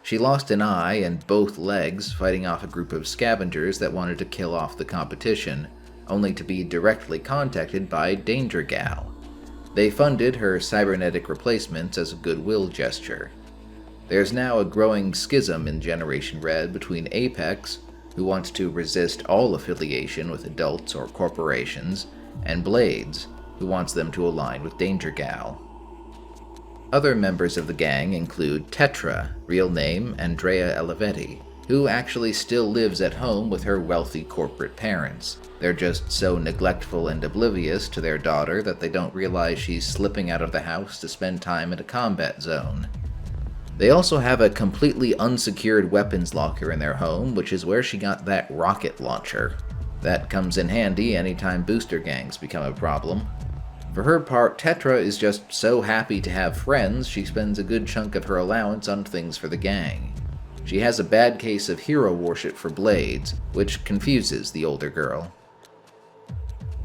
She lost an eye and both legs fighting off a group of scavengers that wanted to kill off the competition, only to be directly contacted by Danger Gal. They funded her cybernetic replacements as a goodwill gesture. There's now a growing schism in Generation Red between Apex, who wants to resist all affiliation with adults or corporations, and Blades, who wants them to align with Danger Gal. Other members of the gang include Tetra, real name Andrea Olivetti, who actually still lives at home with her wealthy corporate parents. They're just so neglectful and oblivious to their daughter that they don't realize she's slipping out of the house to spend time in a combat zone. They also have a completely unsecured weapons locker in their home, which is where she got that rocket launcher. That comes in handy anytime booster gangs become a problem. For her part, Tetra is just so happy to have friends, she spends a good chunk of her allowance on things for the gang. She has a bad case of hero worship for Blades, which confuses the older girl.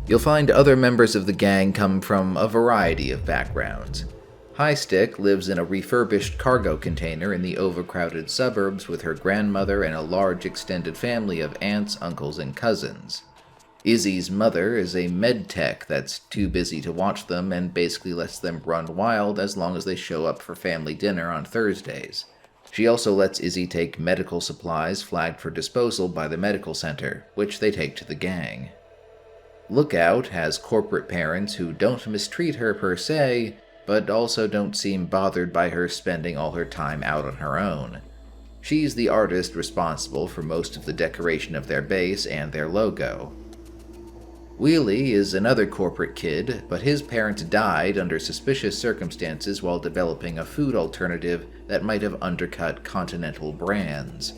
You'll find other members of the gang come from a variety of backgrounds. Highstick lives in a refurbished cargo container in the overcrowded suburbs with her grandmother and a large extended family of aunts, uncles, and cousins. Izzy's mother is a med tech that's too busy to watch them and basically lets them run wild as long as they show up for family dinner on Thursdays. She also lets Izzy take medical supplies flagged for disposal by the medical center, which they take to the gang. Lookout has corporate parents who don't mistreat her per se, but also don't seem bothered by her spending all her time out on her own. She's the artist responsible for most of the decoration of their base and their logo. Wheelie is another corporate kid, but his parents died under suspicious circumstances while developing a food alternative that might have undercut Continental brands.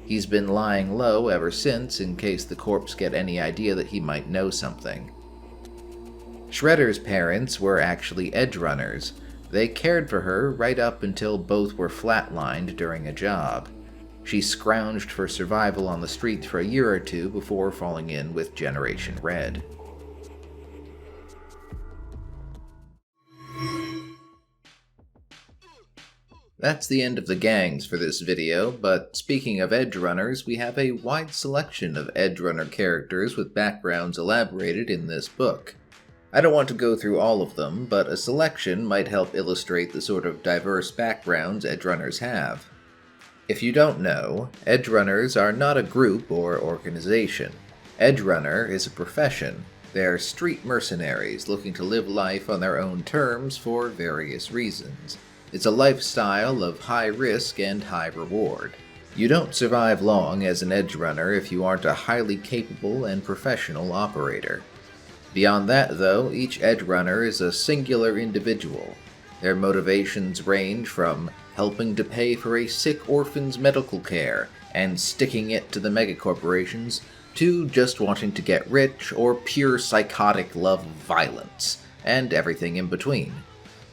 He's been lying low ever since in case the corps get any idea that he might know something. Shredder's parents were actually Edgerunners. They cared for her right up until both were flatlined during a job. She scrounged for survival on the streets for a year or two before falling in with Generation Red. That's the end of the gangs for this video, but speaking of Edgerunners, we have a wide selection of Edgerunner characters with backgrounds elaborated in this book. I don't want to go through all of them, but a selection might help illustrate the sort of diverse backgrounds Edgerunners have. If you don't know, Edgerunners are not a group or organization. Edgerunner is a profession. They're street mercenaries looking to live life on their own terms for various reasons. It's a lifestyle of high risk and high reward. You don't survive long as an Edgerunner if you aren't a highly capable and professional operator. Beyond that, though, each Edgerunner is a singular individual. Their motivations range from helping to pay for a sick orphan's medical care and sticking it to the megacorporations, to just wanting to get rich or pure psychotic love of violence, and everything in between.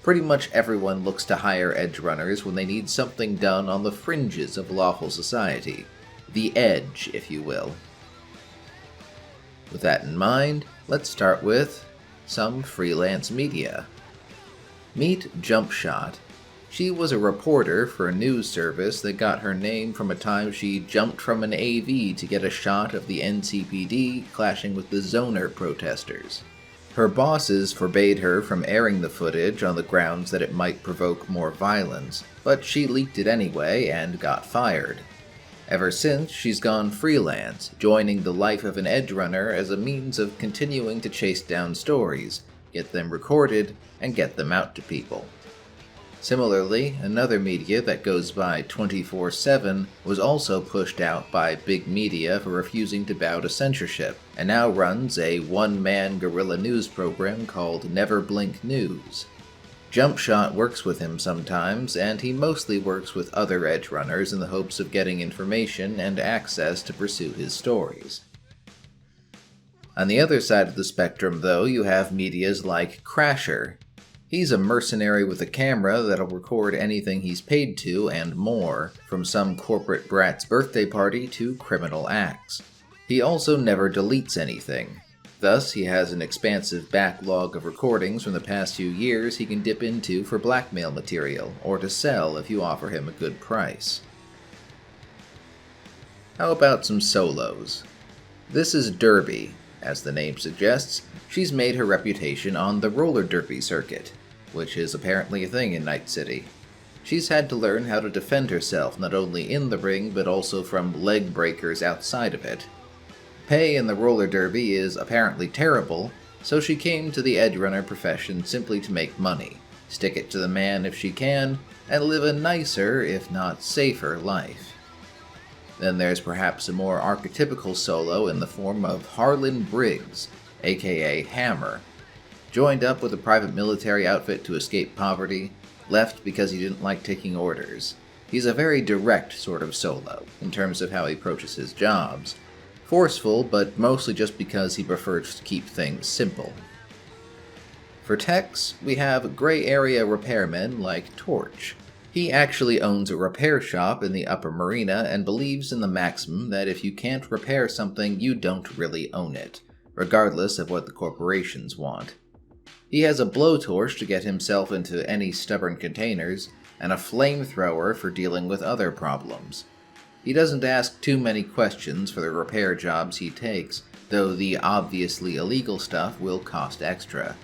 Pretty much everyone looks to hire Edgerunners when they need something done on the fringes of lawful society. The edge, if you will. With that in mind, let's start with some freelance media. Meet Jumpshot. She was a reporter for a news service that got her name from a time she jumped from an AV to get a shot of the NCPD clashing with the Zoner protesters. Her bosses forbade her from airing the footage on the grounds that it might provoke more violence, but she leaked it anyway and got fired. Ever since, she's gone freelance, joining the life of an Edgerunner as a means of continuing to chase down stories, get them recorded, and get them out to people. Similarly, another media that goes by 24/7 was also pushed out by big media for refusing to bow to censorship, and now runs a one-man guerrilla news program called Never Blink News. Jumpshot works with him sometimes, and he mostly works with other Edgerunners in the hopes of getting information and access to pursue his stories. On the other side of the spectrum, though, you have medias like Crasher. He's a mercenary with a camera that'll record anything he's paid to and more, from some corporate brat's birthday party to criminal acts. He also never deletes anything. Thus, he has an expansive backlog of recordings from the past few years he can dip into for blackmail material, or to sell if you offer him a good price. How about some solos? This is Derby. As the name suggests, she's made her reputation on the roller derby circuit, which is apparently a thing in Night City. She's had to learn how to defend herself not only in the ring but also from leg breakers outside of it. Pay in the roller derby is apparently terrible, so she came to the Edgerunner profession simply to make money, stick it to the man if she can, and live a nicer, if not safer, life. Then there's perhaps a more archetypical solo in the form of Harlan Briggs, aka Hammer. Joined up with a private military outfit to escape poverty, left because he didn't like taking orders. He's a very direct sort of solo, in terms of how he approaches his jobs. Forceful, but mostly just because he prefers to keep things simple. For techs, we have gray area repairmen like Torch. He actually owns a repair shop in the Upper Marina and believes in the maxim that if you can't repair something, you don't really own it, regardless of what the corporations want. He has a blowtorch to get himself into any stubborn containers, and a flamethrower for dealing with other problems. He doesn't ask too many questions for the repair jobs he takes, though the obviously illegal stuff will cost extra.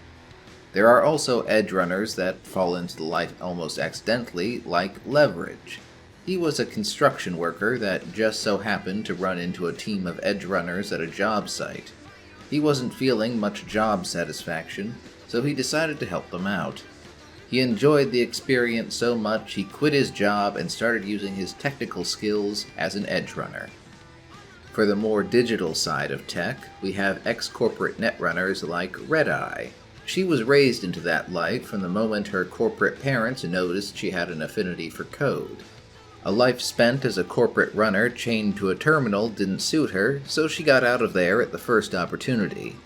There are also Edgerunners that fall into the light almost accidentally, like Leverage. He was a construction worker that just so happened to run into a team of Edgerunners at a job site. He wasn't feeling much job satisfaction, so he decided to help them out. He enjoyed the experience so much he quit his job and started using his technical skills as an Edgerunner. For the more digital side of tech, we have ex-corporate netrunners like Red Eye. She was raised into that life from the moment her corporate parents noticed she had an affinity for code. A life spent as a corporate runner chained to a terminal didn't suit her, so she got out of there at the first opportunity.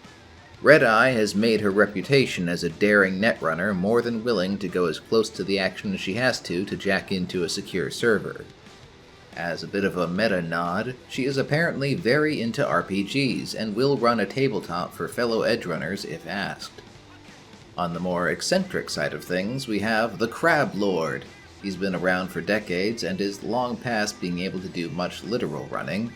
Red Eye has made her reputation as a daring netrunner more than willing to go as close to the action as she has to jack into a secure server. As a bit of a meta nod, she is apparently very into RPGs and will run a tabletop for fellow Edgerunners if asked. On the more eccentric side of things, we have the Crab Lord. He's been around for decades and is long past being able to do much literal running.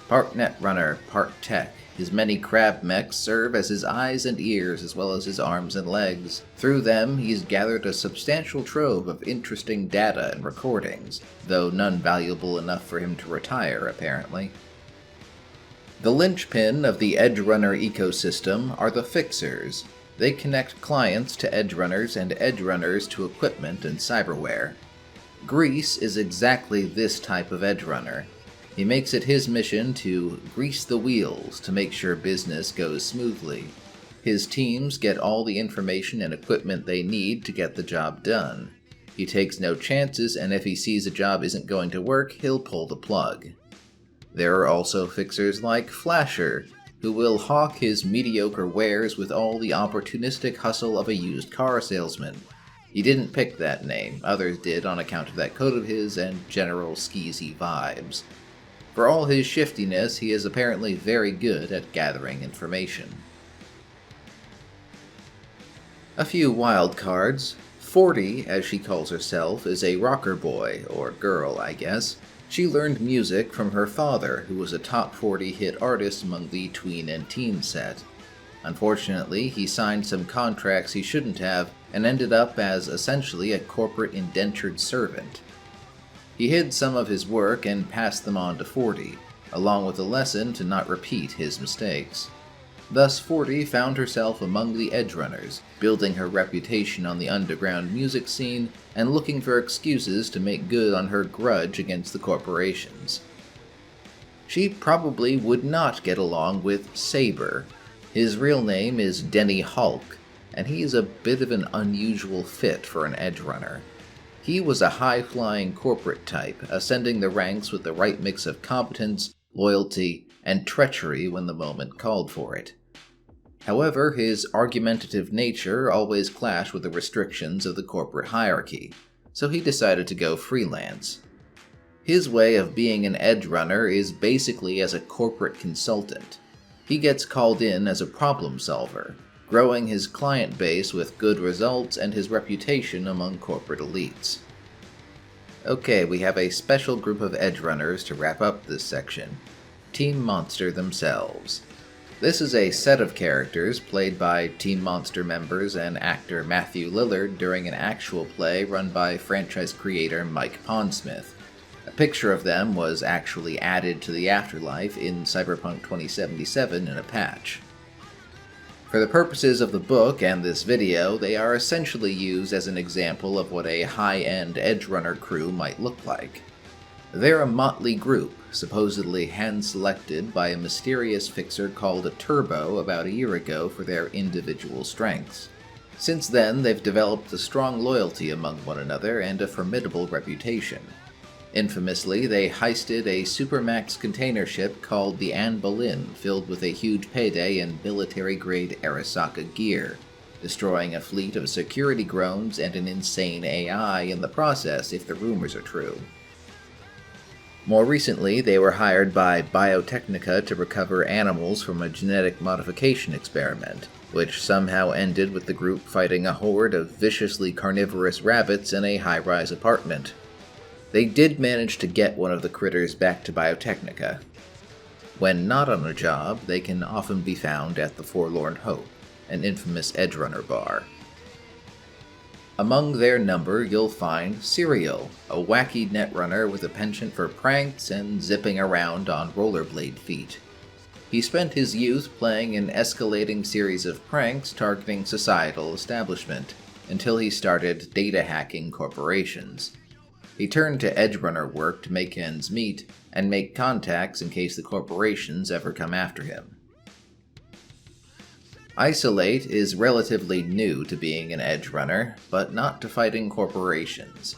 Part netrunner, part tech, his many crab mechs serve as his eyes and ears as well as his arms and legs. Through them, he's gathered a substantial trove of interesting data and recordings, though none valuable enough for him to retire, apparently. The linchpin of the Edgerunner ecosystem are the Fixers. They connect clients to Edgerunners and Edgerunners to equipment and cyberware. Grease is exactly this type of Edgerunner. He makes it his mission to grease the wheels to make sure business goes smoothly. His teams get all the information and equipment they need to get the job done. He takes no chances, and if he sees a job isn't going to work, he'll pull the plug. There are also fixers like Flasher, who will hawk his mediocre wares with all the opportunistic hustle of a used car salesman. He didn't pick that name, others did on account of that coat of his and general skeezy vibes. For all his shiftiness, he is apparently very good at gathering information. A few wild cards. 40, as she calls herself, is a rocker boy, or girl, I guess. She learned music from her father, who was a top 40 hit artist among the tween and teen set. Unfortunately, he signed some contracts he shouldn't have, and ended up as essentially a corporate indentured servant. He hid some of his work and passed them on to 40, along with a lesson to not repeat his mistakes. Thus 40 found herself among the Edgerunners, building her reputation on the underground music scene and looking for excuses to make good on her grudge against the corporations. She probably would not get along with Saber. His real name is Denny Hulk, and he is a bit of an unusual fit for an Edgerunner. He was a high-flying corporate type, ascending the ranks with the right mix of competence, loyalty, and treachery when the moment called for it. However, his argumentative nature always clashed with the restrictions of the corporate hierarchy, so he decided to go freelance. His way of being an Edgerunner is basically as a corporate consultant. He gets called in as a problem solver, growing his client base with good results and his reputation among corporate elites. Okay, we have a special group of Edgerunners to wrap up this section. Team Monster themselves. This is a set of characters played by Team Monster members and actor Matthew Lillard during an actual play run by franchise creator Mike Pondsmith. A picture of them was actually added to the afterlife in Cyberpunk 2077 in a patch. For the purposes of the book and this video, they are essentially used as an example of what a high-end Edgerunner crew might look like. They're a motley group, supposedly hand-selected by a mysterious fixer called a Turbo about a year ago for their individual strengths. Since then, they've developed a strong loyalty among one another and a formidable reputation. Infamously, they heisted a supermax container ship called the Anne Boleyn, filled with a huge payday in military-grade Arasaka gear, destroying a fleet of security drones and an insane AI in the process if the rumors are true. More recently, they were hired by Biotechnica to recover animals from a genetic modification experiment, which somehow ended with the group fighting a horde of viciously carnivorous rabbits in a high-rise apartment. They did manage to get one of the critters back to Biotechnica. When not on a job, they can often be found at the Forlorn Hope, an infamous Edgerunner bar. Among their number, you'll find Serial, a wacky netrunner with a penchant for pranks and zipping around on rollerblade feet. He spent his youth playing an escalating series of pranks targeting societal establishment, until he started data hacking corporations. He turned to Edgerunner work to make ends meet, and make contacts in case the corporations ever come after him. Isolate is relatively new to being an Edgerunner, but not to fighting corporations.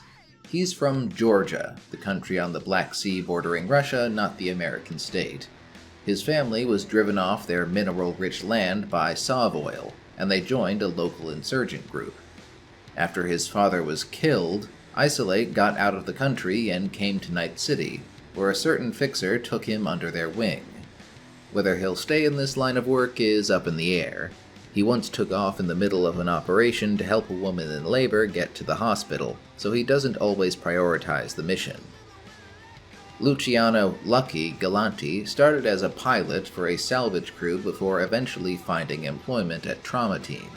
He's from Georgia, the country on the Black Sea bordering Russia, not the American state. His family was driven off their mineral-rich land by Sov oil, and they joined a local insurgent group. After his father was killed, Isolate got out of the country and came to Night City, where a certain fixer took him under their wing. Whether he'll stay in this line of work is up in the air. He once took off in the middle of an operation to help a woman in labor get to the hospital, so he doesn't always prioritize the mission. Luciano Lucky Galanti started as a pilot for a salvage crew before eventually finding employment at Trauma Team.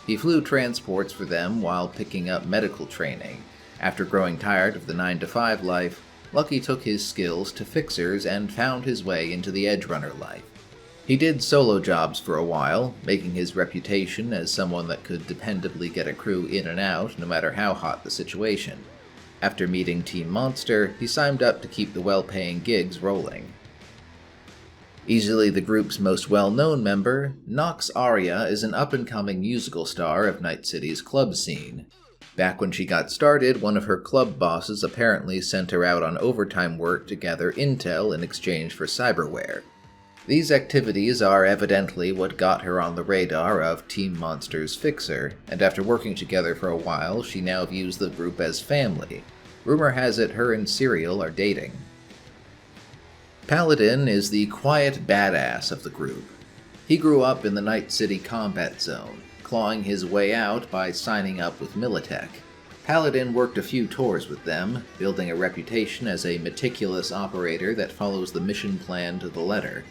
He flew transports for them while picking up medical training. After growing tired of the 9-to-5 life, Lucky took his skills to fixers and found his way into the Edgerunner life. He did solo jobs for a while, making his reputation as someone that could dependably get a crew in and out no matter how hot the situation. After meeting Team Monster, he signed up to keep the well-paying gigs rolling. Easily the group's most well-known member, Nox Aria is an up-and-coming musical star of Night City's club scene. Back when she got started, one of her club bosses apparently sent her out on overtime work to gather intel in exchange for cyberware. These activities are evidently what got her on the radar of Team Monster's fixer, and after working together for a while, she now views the group as family. Rumor has it her and Serial are dating. Paladin is the quiet badass of the group. He grew up in the Night City combat zone, clawing his way out by signing up with Militech. Paladin worked a few tours with them, building a reputation as a meticulous operator that follows the mission plan to the letter.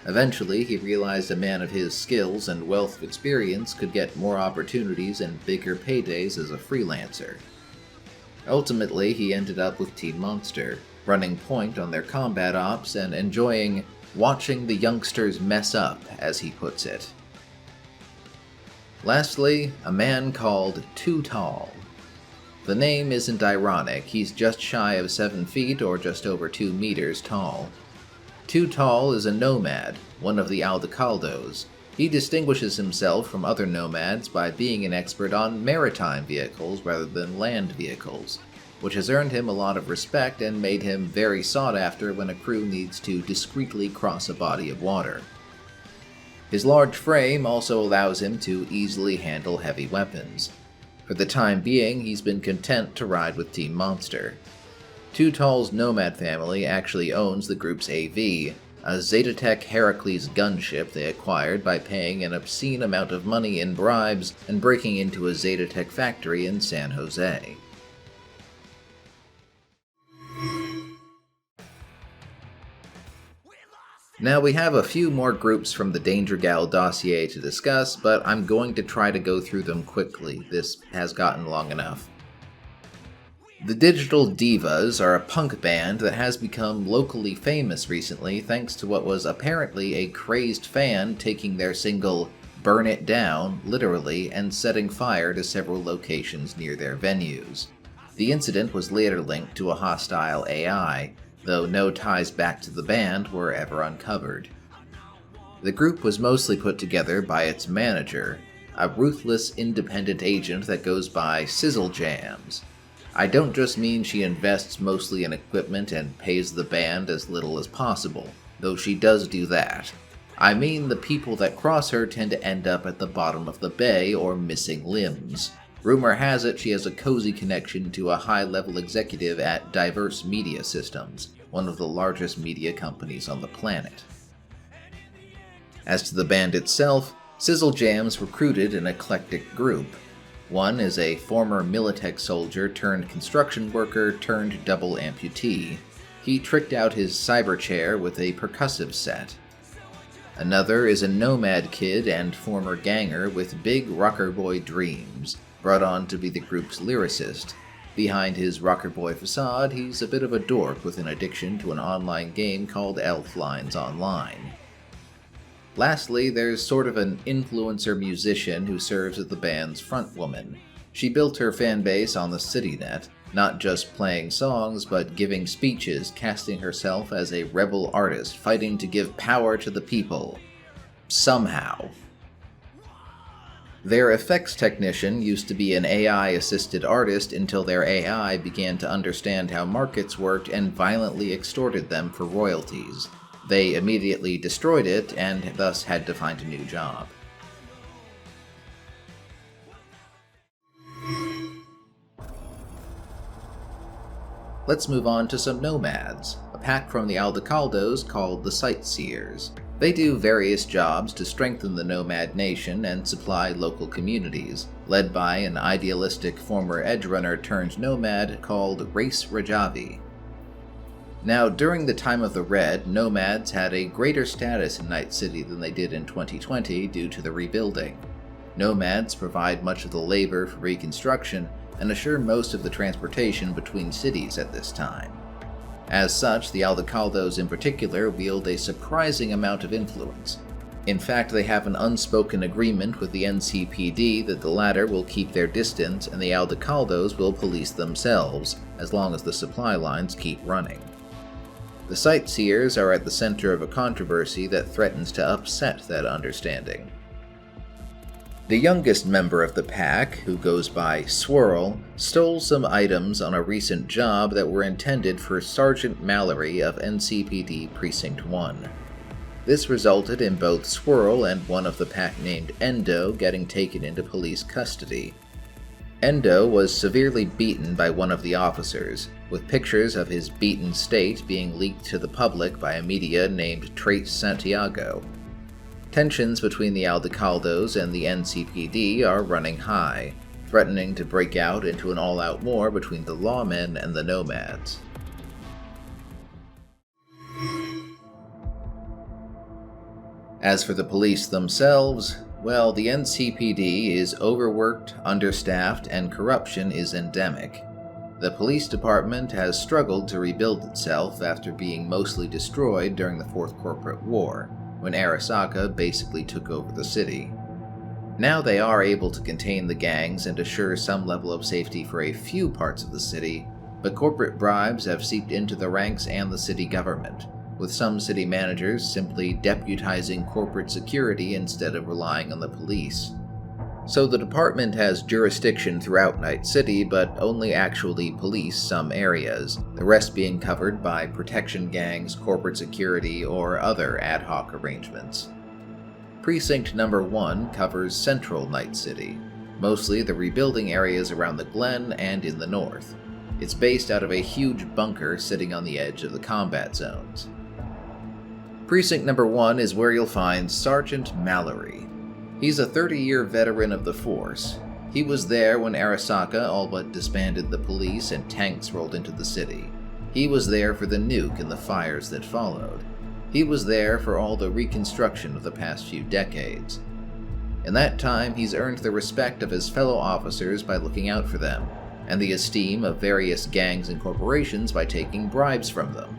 Eventually, he realized a man of his skills and wealth of experience could get more opportunities and bigger paydays as a freelancer. Ultimately, he ended up with Team Monster, running point on their combat ops and enjoying watching the youngsters mess up, as he puts it. Lastly, a man called Too Tall. The name isn't ironic, he's just shy of 7 feet or just over 2 meters tall. Too Tall is a nomad, one of the Aldecaldos. He distinguishes himself from other nomads by being an expert on maritime vehicles rather than land vehicles, which has earned him a lot of respect and made him very sought after when a crew needs to discreetly cross a body of water. His large frame also allows him to easily handle heavy weapons. For the time being, he's been content to ride with Team Monster. Too Tall's Nomad family actually owns the group's AV, a Zetatech Heracles gunship they acquired by paying an obscene amount of money in bribes and breaking into a Zetatech factory in San Jose. Now we have a few more groups from the Danger Gal Dossier to discuss, but I'm going to try to go through them quickly. This has gotten long enough. The Digital Divas are a punk band that has become locally famous recently thanks to what was apparently a crazed fan taking their single Burn It Down, literally, and setting fire to several locations near their venues. The incident was later linked to a hostile AI, though no ties back to the band were ever uncovered. The group was mostly put together by its manager, a ruthless independent agent that goes by Sizzle Jams. I don't just mean she invests mostly in equipment and pays the band as little as possible, though she does do that. I mean the people that cross her tend to end up at the bottom of the bay or missing limbs. Rumor has it she has a cozy connection to a high-level executive at Diverse Media Systems, one of the largest media companies on the planet. As to the band itself, Sizzle Jams recruited an eclectic group. One is a former Militech soldier turned construction worker turned double amputee. He tricked out his cyber chair with a percussive set. Another is a nomad kid and former ganger with big rocker boy dreams, brought on to be the group's lyricist. Behind his rocker boy facade, he's a bit of a dork with an addiction to an online game called Elf Lines Online. Lastly, there's sort of an influencer musician who serves as the band's frontwoman. She built her fanbase on the CityNet, not just playing songs, but giving speeches, casting herself as a rebel artist fighting to give power to the people. Somehow. Their effects technician used to be an AI-assisted artist until their AI began to understand how markets worked and violently extorted them for royalties. They immediately destroyed it and thus had to find a new job. Let's move on to some nomads, a pack from the Aldecaldos called the Sightseers. They do various jobs to strengthen the nomad nation and supply local communities, led by an idealistic former edgerunner turned nomad called Race Rajavi. Now, during the time of the Red, nomads had a greater status in Night City than they did in 2020 due to the rebuilding. Nomads provide much of the labor for reconstruction and assure most of the transportation between cities at this time. As such, the Aldecaldos in particular wield a surprising amount of influence. In fact, they have an unspoken agreement with the NCPD that the latter will keep their distance and the Aldecaldos will police themselves, as long as the supply lines keep running. The Sightseers are at the center of a controversy that threatens to upset that understanding. The youngest member of the pack, who goes by Swirl, stole some items on a recent job that were intended for Sergeant Mallory of NCPD Precinct 1. This resulted in both Swirl and one of the pack named Endo getting taken into police custody. Endo was severely beaten by one of the officers, with pictures of his beaten state being leaked to the public by a media named Trace Santiago. Tensions between the Aldecaldos and the NCPD are running high, threatening to break out into an all-out war between the lawmen and the nomads. As for the police themselves, well, the NCPD is overworked, understaffed, and corruption is endemic. The police department has struggled to rebuild itself after being mostly destroyed during the Fourth Corporate War, when Arasaka basically took over the city. Now they are able to contain the gangs and assure some level of safety for a few parts of the city, but corporate bribes have seeped into the ranks and the city government, with some city managers simply deputizing corporate security instead of relying on the police. So the department has jurisdiction throughout Night City, but only actually police some areas, the rest being covered by protection gangs, corporate security, or other ad hoc arrangements. Precinct Number 1 covers central Night City, mostly the rebuilding areas around the Glen and in the north. It's based out of a huge bunker sitting on the edge of the combat zones. Precinct Number 1 is where you'll find Sergeant Mallory. He's a 30-year veteran of the force. He was there when Arasaka all but disbanded the police and tanks rolled into the city. He was there for the nuke and the fires that followed. He was there for all the reconstruction of the past few decades. In that time, he's earned the respect of his fellow officers by looking out for them, and the esteem of various gangs and corporations by taking bribes from them.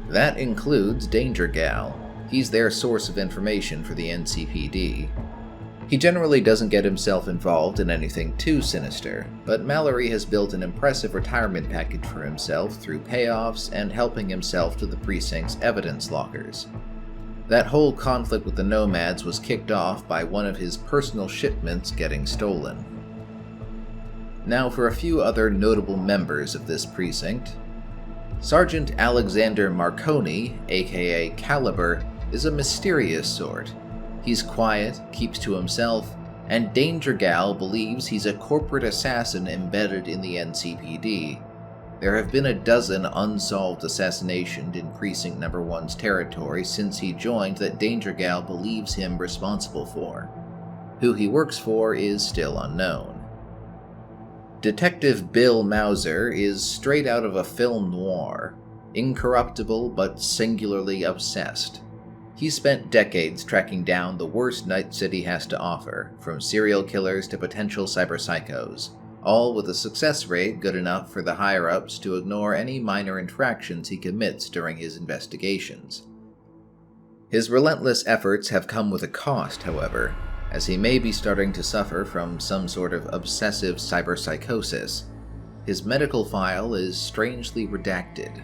That includes Danger Gal. He's their source of information for the NCPD. He generally doesn't get himself involved in anything too sinister, but Mallory has built an impressive retirement package for himself through payoffs and helping himself to the precinct's evidence lockers. That whole conflict with the Nomads was kicked off by one of his personal shipments getting stolen. Now for a few other notable members of this precinct. Sergeant Alexander Marconi, aka Caliber, is a mysterious sort. He's quiet, keeps to himself, and Danger Gal believes he's a corporate assassin embedded in the NCPD. There have been a dozen unsolved assassinations in Precinct No. 1's territory since he joined that Danger Gal believes him responsible for. Who he works for is still unknown. Detective Bill Mauser is straight out of a film noir, incorruptible but singularly obsessed. He spent decades tracking down the worst Night City has to offer, from serial killers to potential cyberpsychos, all with a success rate good enough for the higher-ups to ignore any minor infractions he commits during his investigations. His relentless efforts have come with a cost, however, as he may be starting to suffer from some sort of obsessive cyberpsychosis. His medical file is strangely redacted.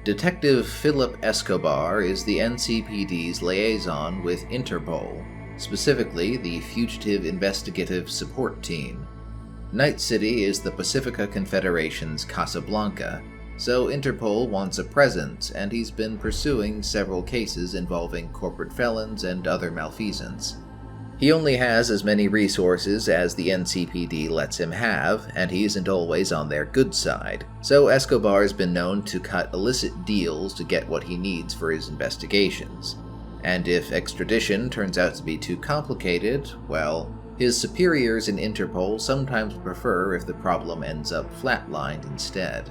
Detective Philip Escobar is the NCPD's liaison with Interpol, specifically the Fugitive Investigative Support Team. Night City is the Pacifica Confederation's Casablanca, so Interpol wants a presence, and he's been pursuing several cases involving corporate felons and other malfeasance. He only has as many resources as the NCPD lets him have, and he isn't always on their good side, so Escobar's been known to cut illicit deals to get what he needs for his investigations. And if extradition turns out to be too complicated, well, his superiors in Interpol sometimes prefer if the problem ends up flatlined instead.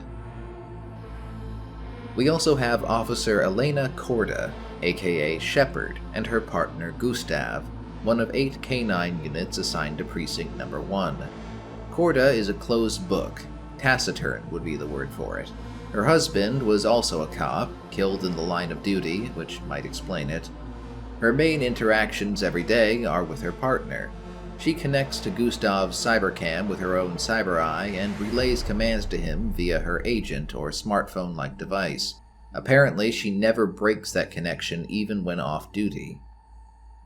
We also have Officer Elena Corda, aka Shepard, and her partner Gustav, one of 8 K9 units assigned to Precinct No. 1. Corda is a closed book. Taciturn would be the word for it. Her husband was also a cop, killed in the line of duty, which might explain it. Her main interactions every day are with her partner. She connects to Gustav's cybercam with her own cyber eye and relays commands to him via her agent or smartphone-like device. Apparently, she never breaks that connection even when off duty.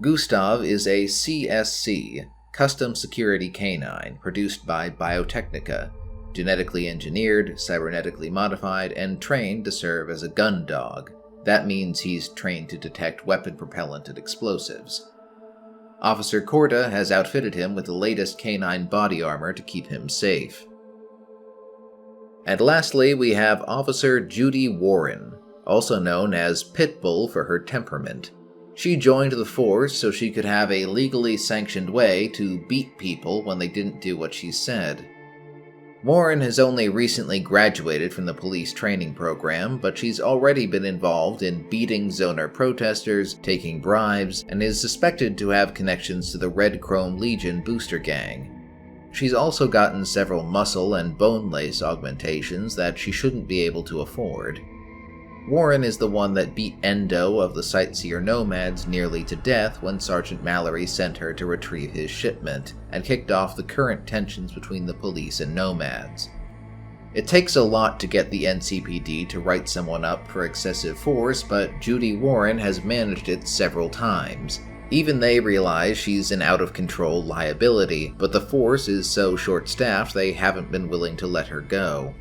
Gustav is a CSC, Custom Security Canine, produced by Biotechnica, genetically engineered, cybernetically modified, and trained to serve as a gun dog. That means he's trained to detect weapon propellant and explosives. Officer Corda has outfitted him with the latest canine body armor to keep him safe. And lastly, we have Officer Judy Warren, also known as Pitbull for her temperament. She joined the force so she could have a legally sanctioned way to beat people when they didn't do what she said. Warren has only recently graduated from the police training program, but she's already been involved in beating Zoner protesters, taking bribes, and is suspected to have connections to the Red Chrome Legion booster gang. She's also gotten several muscle and bone lace augmentations that she shouldn't be able to afford. Warren is the one that beat Endo of the Sightseer Nomads nearly to death when Sergeant Mallory sent her to retrieve his shipment, and kicked off the current tensions between the police and Nomads. It takes a lot to get the NCPD to write someone up for excessive force, but Judy Warren has managed it several times. Even they realize she's an out-of-control liability, but the force is so short-staffed they haven't been willing to let her go.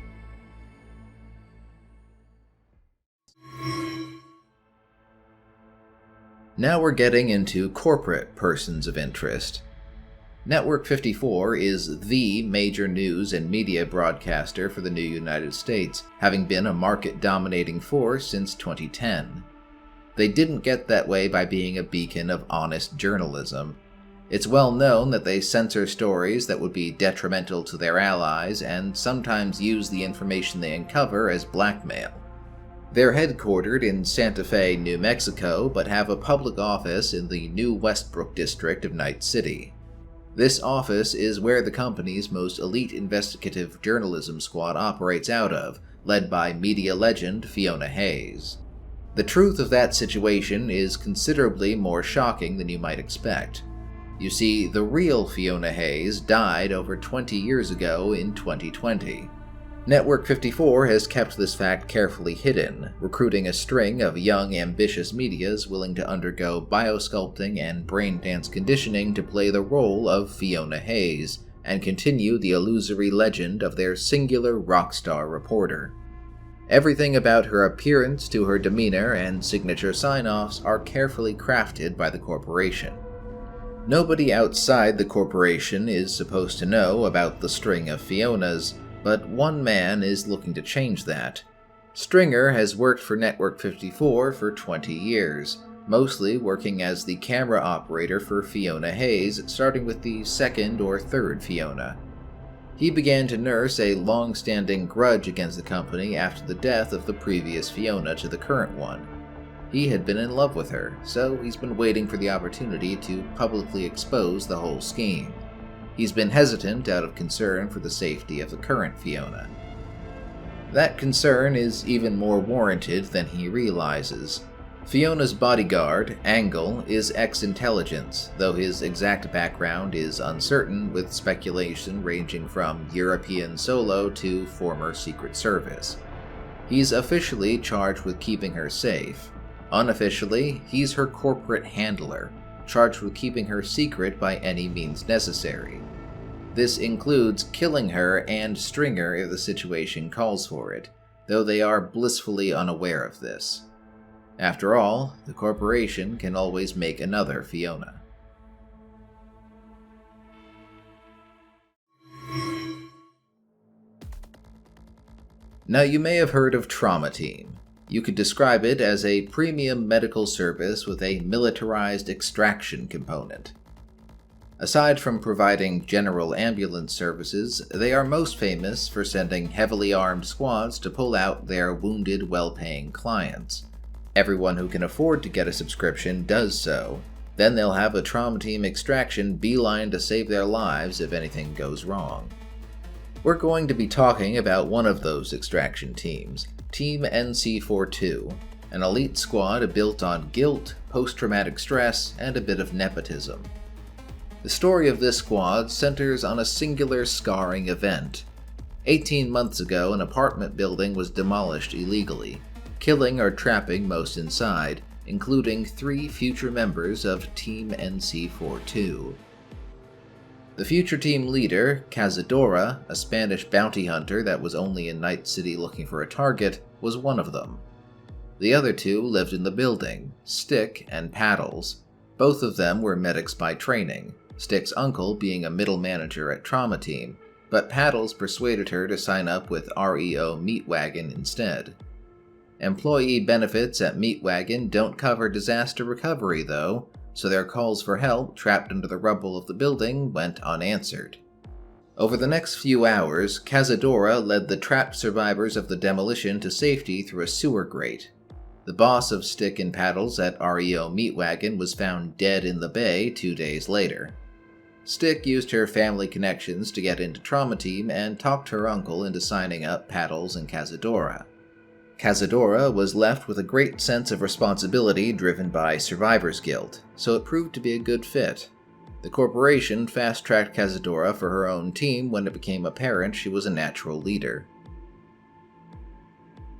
Now we're getting into corporate persons of interest. Network 54 is the major news and media broadcaster for the new United States, having been a market-dominating force since 2010. They didn't get that way by being a beacon of honest journalism. It's well known that they censor stories that would be detrimental to their allies and sometimes use the information they uncover as blackmail. They're headquartered in Santa Fe, New Mexico, but have a public office in the New Westbrook district of Night City. This office is where the company's most elite investigative journalism squad operates out of, led by media legend Fiona Hayes. The truth of that situation is considerably more shocking than you might expect. You see, the real Fiona Hayes died over 20 years ago in 2020. Network 54 has kept this fact carefully hidden, recruiting a string of young, ambitious medias willing to undergo biosculpting and brain dance conditioning to play the role of Fiona Hayes, and continue the illusory legend of their singular rock star reporter. Everything about her appearance to her demeanor and signature sign-offs are carefully crafted by the corporation. Nobody outside the corporation is supposed to know about the string of Fionas, but one man is looking to change that. Stringer has worked for Network 54 for 20 years, mostly working as the camera operator for Fiona Hayes, starting with the second or third Fiona. He began to nurse a long-standing grudge against the company after the death of the previous Fiona to the current one. He had been in love with her, so he's been waiting for the opportunity to publicly expose the whole scheme. He's been hesitant out of concern for the safety of the current Fiona. That concern is even more warranted than he realizes. Fiona's bodyguard, Angle, is ex-intelligence, though his exact background is uncertain, with speculation ranging from European solo to former Secret Service. He's officially charged with keeping her safe. Unofficially, he's her corporate handler, charged with keeping her secret by any means necessary. This includes killing her and Stringer if the situation calls for it, though they are blissfully unaware of this. After all, the corporation can always make another Fiona. Now, you may have heard of Trauma Team. You could describe it as a premium medical service with a militarized extraction component. Aside from providing general ambulance services, they are most famous for sending heavily armed squads to pull out their wounded, well-paying clients. Everyone who can afford to get a subscription does so. Then they'll have a Trauma Team extraction beeline to save their lives if anything goes wrong. We're going to be talking about one of those extraction teams, Team NC42, an elite squad built on guilt, post-traumatic stress, and a bit of nepotism. The story of this squad centers on a singular scarring event. 18 months ago, an apartment building was demolished illegally, killing or trapping most inside, including 3 future members of Team NC42. The future team leader, Cazadora, a Spanish bounty hunter that was only in Night City looking for a target, was one of them. The other 2 lived in the building, Stick and Paddles. Both of them were medics by training, Stick's uncle being a middle manager at Trauma Team, but Paddles persuaded her to sign up with REO Meatwagon instead. Employee benefits at Meatwagon don't cover disaster recovery though, so their calls for help trapped under the rubble of the building went unanswered. Over the next few hours, Cazadora led the trapped survivors of the demolition to safety through a sewer grate. The boss of Stick and Paddles at REO Meatwagon was found dead in the bay 2 days later. Stick used her family connections to get into Trauma Team and talked her uncle into signing up Paddles and Cazadora. Cazadora was left with a great sense of responsibility driven by survivor's guilt, so it proved to be a good fit. The corporation fast-tracked Cazadora for her own team when it became apparent she was a natural leader.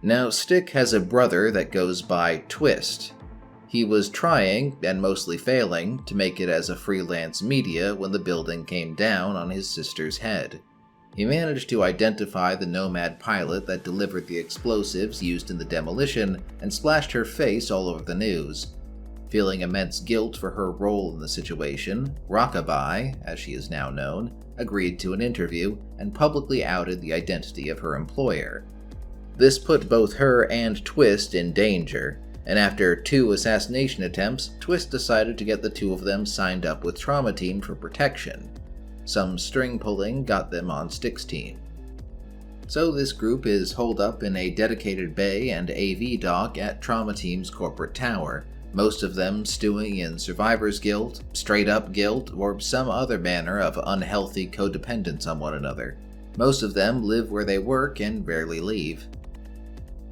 Now, Stick has a brother that goes by Twist. He was trying, and mostly failing, to make it as a freelance media when the building came down on his sister's head. He managed to identify the Nomad pilot that delivered the explosives used in the demolition and splashed her face all over the news. Feeling immense guilt for her role in the situation, Rockabye, as she is now known, agreed to an interview and publicly outed the identity of her employer. This put both her and Twist in danger, and after 2 assassination attempts, Twist decided to get the 2 of them signed up with Trauma Team for protection. Some string pulling got them on Stick's team. So this group is holed up in a dedicated bay and AV dock at Trauma Team's corporate tower, most of them stewing in survivor's guilt, straight-up guilt, or some other manner of unhealthy codependence on one another. Most of them live where they work and rarely leave.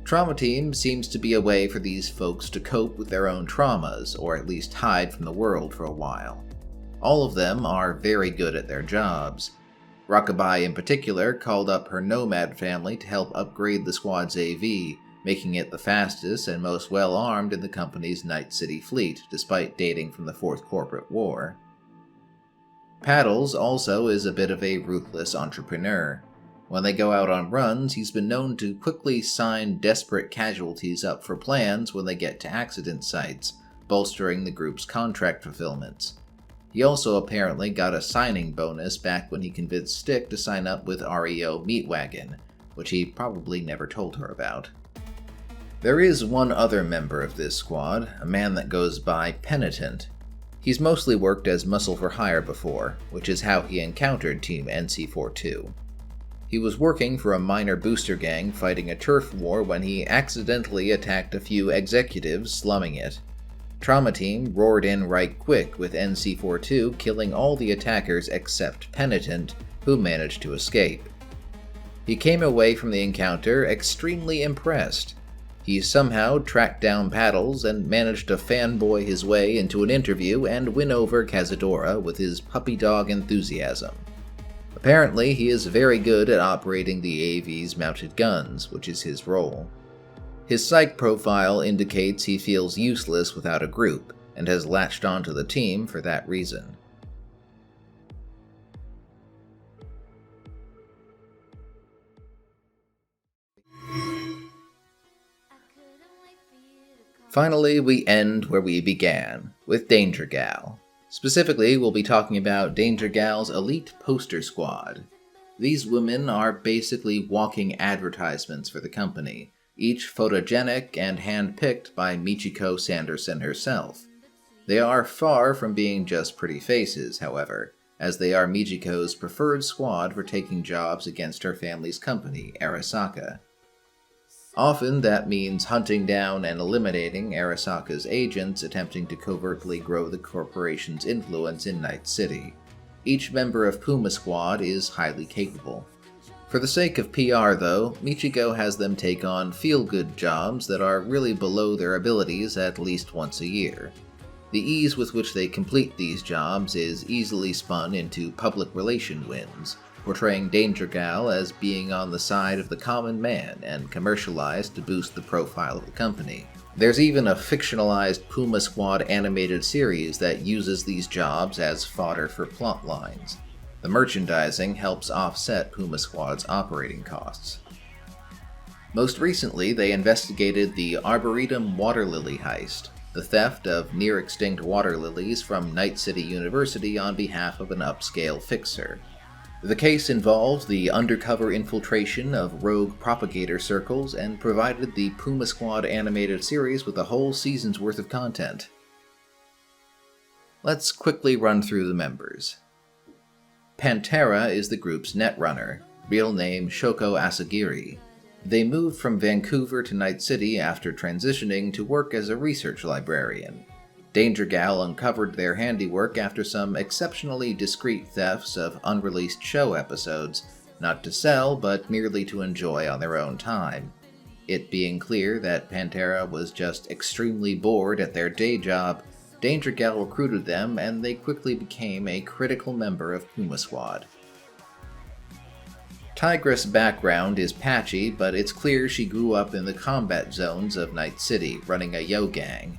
Trauma Team seems to be a way for these folks to cope with their own traumas, or at least hide from the world for a while. All of them are very good at their jobs. Rockabye in particular called up her Nomad family to help upgrade the squad's AV, making it the fastest and most well-armed in the company's Night City fleet, despite dating from the Fourth Corporate War. Paddles also is a bit of a ruthless entrepreneur. When they go out on runs, he's been known to quickly sign desperate casualties up for plans when they get to accident sites, bolstering the group's contract fulfillments. He also apparently got a signing bonus back when he convinced Stick to sign up with REO Meatwagon, which he probably never told her about. There is one other member of this squad, a man that goes by Penitent. He's mostly worked as muscle for hire before, which is how he encountered Team NC42. He was working for a minor booster gang fighting a turf war when he accidentally attacked a few executives, slumming it. Trauma Team roared in right quick, with NC42 killing all the attackers except Penitent, who managed to escape. He came away from the encounter extremely impressed. He somehow tracked down Paddles and managed to fanboy his way into an interview and win over Cazadora with his puppy dog enthusiasm. Apparently, he is very good at operating the AV's mounted guns, which is his role. His psych profile indicates he feels useless without a group, and has latched onto the team for that reason. Finally, we end where we began, with Danger Gal. Specifically, we'll be talking about Danger Gal's elite poster squad. These women are basically walking advertisements for the company, each photogenic and hand-picked by Michiko Sanderson herself. They are far from being just pretty faces, however, as they are Michiko's preferred squad for taking jobs against her family's company, Arasaka. Often that means hunting down and eliminating Arasaka's agents attempting to covertly grow the corporation's influence in Night City. Each member of Puma Squad is highly capable. For the sake of PR though, Michiko has them take on feel-good jobs that are really below their abilities at least once a year. The ease with which they complete these jobs is easily spun into public relation wins, portraying Danger Gal as being on the side of the common man and commercialized to boost the profile of the company. There's even a fictionalized Puma Squad animated series that uses these jobs as fodder for plot lines. The merchandising helps offset Puma Squad's operating costs. Most recently, they investigated the Arboretum water lily heist, the theft of near-extinct water lilies from Night City University on behalf of an upscale fixer. The case involved the undercover infiltration of rogue propagator circles and provided the Puma Squad animated series with a whole season's worth of content. Let's quickly run through the members. Pantera is the group's netrunner, real name Shoko Asagiri. They moved from Vancouver to Night City after transitioning to work as a research librarian. Danger Gal uncovered their handiwork after some exceptionally discreet thefts of unreleased show episodes, not to sell, but merely to enjoy on their own time. It being clear that Pantera was just extremely bored at their day job, Danger Gal recruited them and they quickly became a critical member of Puma Squad. Tigress' background is patchy, but it's clear she grew up in the combat zones of Night City, running a yo gang.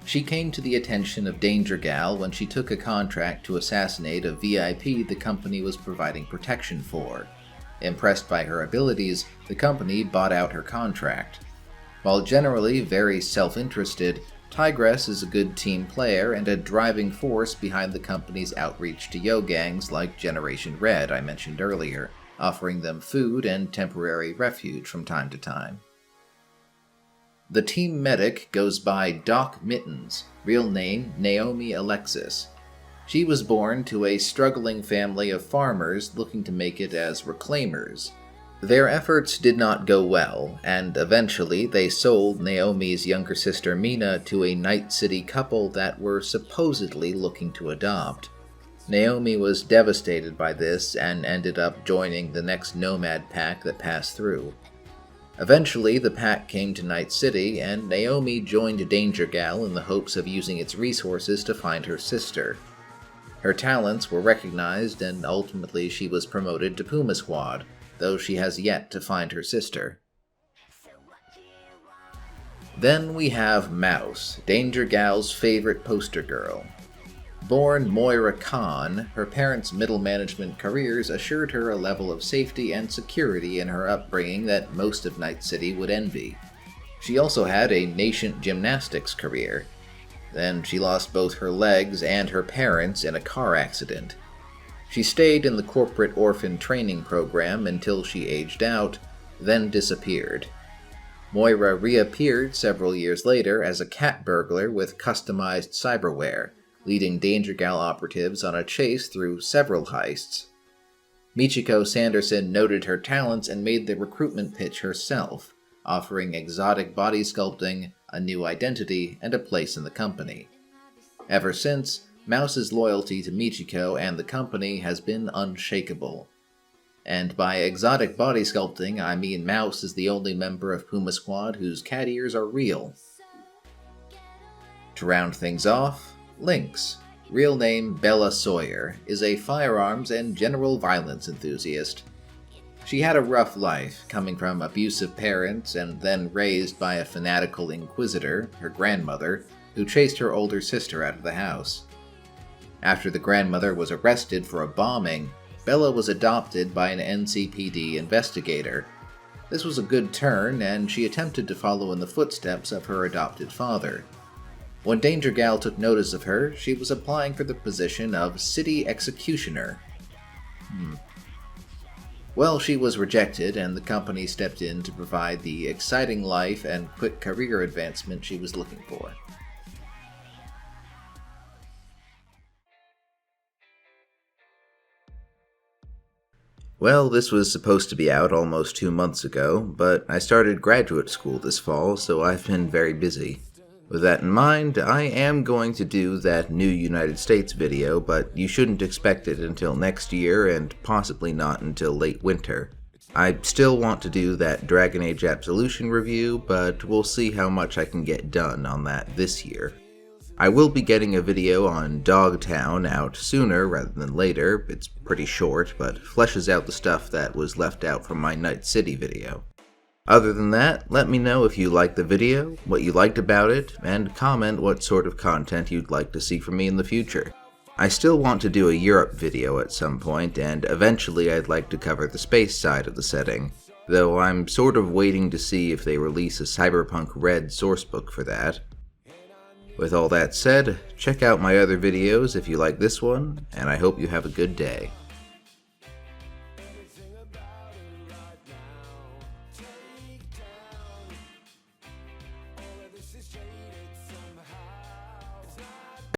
She came to the attention of Danger Gal when she took a contract to assassinate a VIP the company was providing protection for. Impressed by her abilities, the company bought out her contract. While generally very self-interested, Tigress is a good team player and a driving force behind the company's outreach to yo gangs like Generation Red I mentioned earlier, offering them food and temporary refuge from time to time. The team medic goes by Doc Mittens, real name Naomi Alexis. She was born to a struggling family of farmers looking to make it as reclaimers. Their efforts did not go well, and eventually they sold Naomi's younger sister Mina to a Night City couple that were supposedly looking to adopt. Naomi was devastated by this and ended up joining the next nomad pack that passed through. Eventually, the pack came to Night City, and Naomi joined Danger Gal in the hopes of using its resources to find her sister. Her talents were recognized, and ultimately she was promoted to Puma Squad, though she has yet to find her sister. Then we have Mouse, Danger Gal's favorite poster girl. Born Moira Khan, her parents' middle management careers assured her a level of safety and security in her upbringing that most of Night City would envy. She also had a nascent gymnastics career. Then she lost both her legs and her parents in a car accident. She stayed in the corporate orphan training program until she aged out, then disappeared. Moira reappeared several years later as a cat burglar with customized cyberware, leading Danger Gal operatives on a chase through several heists. Michiko Sanderson noted her talents and made the recruitment pitch herself, offering exotic body sculpting, a new identity, and a place in the company. Ever since, Mouse's loyalty to Michiko and the company has been unshakable. And by exotic body sculpting, I mean Mouse is the only member of Puma Squad whose cat ears are real. To round things off, Lynx, real name Bella Sawyer, is a firearms and general violence enthusiast. She had a rough life, coming from abusive parents and then raised by a fanatical inquisitor, her grandmother, who chased her older sister out of the house. After the grandmother was arrested for a bombing, Bella was adopted by an NCPD investigator. This was a good turn, and she attempted to follow in the footsteps of her adopted father. When Danger Gal took notice of her, she was applying for the position of City Executioner. Well, she was rejected, and the company stepped in to provide the exciting life and quick career advancement she was looking for. Well, this was supposed to be out almost 2 months ago, but I started graduate school this fall, so I've been very busy. With that in mind, I am going to do that new United States video, but you shouldn't expect it until next year and possibly not until late winter. I still want to do that Dragon Age Absolution review, but we'll see how much I can get done on that this year. I will be getting a video on Dogtown out sooner rather than later. It's pretty short, but fleshes out the stuff that was left out from my Night City video. Other than that, let me know if you liked the video, what you liked about it, and comment what sort of content you'd like to see from me in the future. I still want to do a Europe video at some point, and eventually I'd like to cover the space side of the setting, though I'm sort of waiting to see if they release a Cyberpunk RED Sourcebook for that. With all that said, check out my other videos if you like this one, and I hope you have a good day.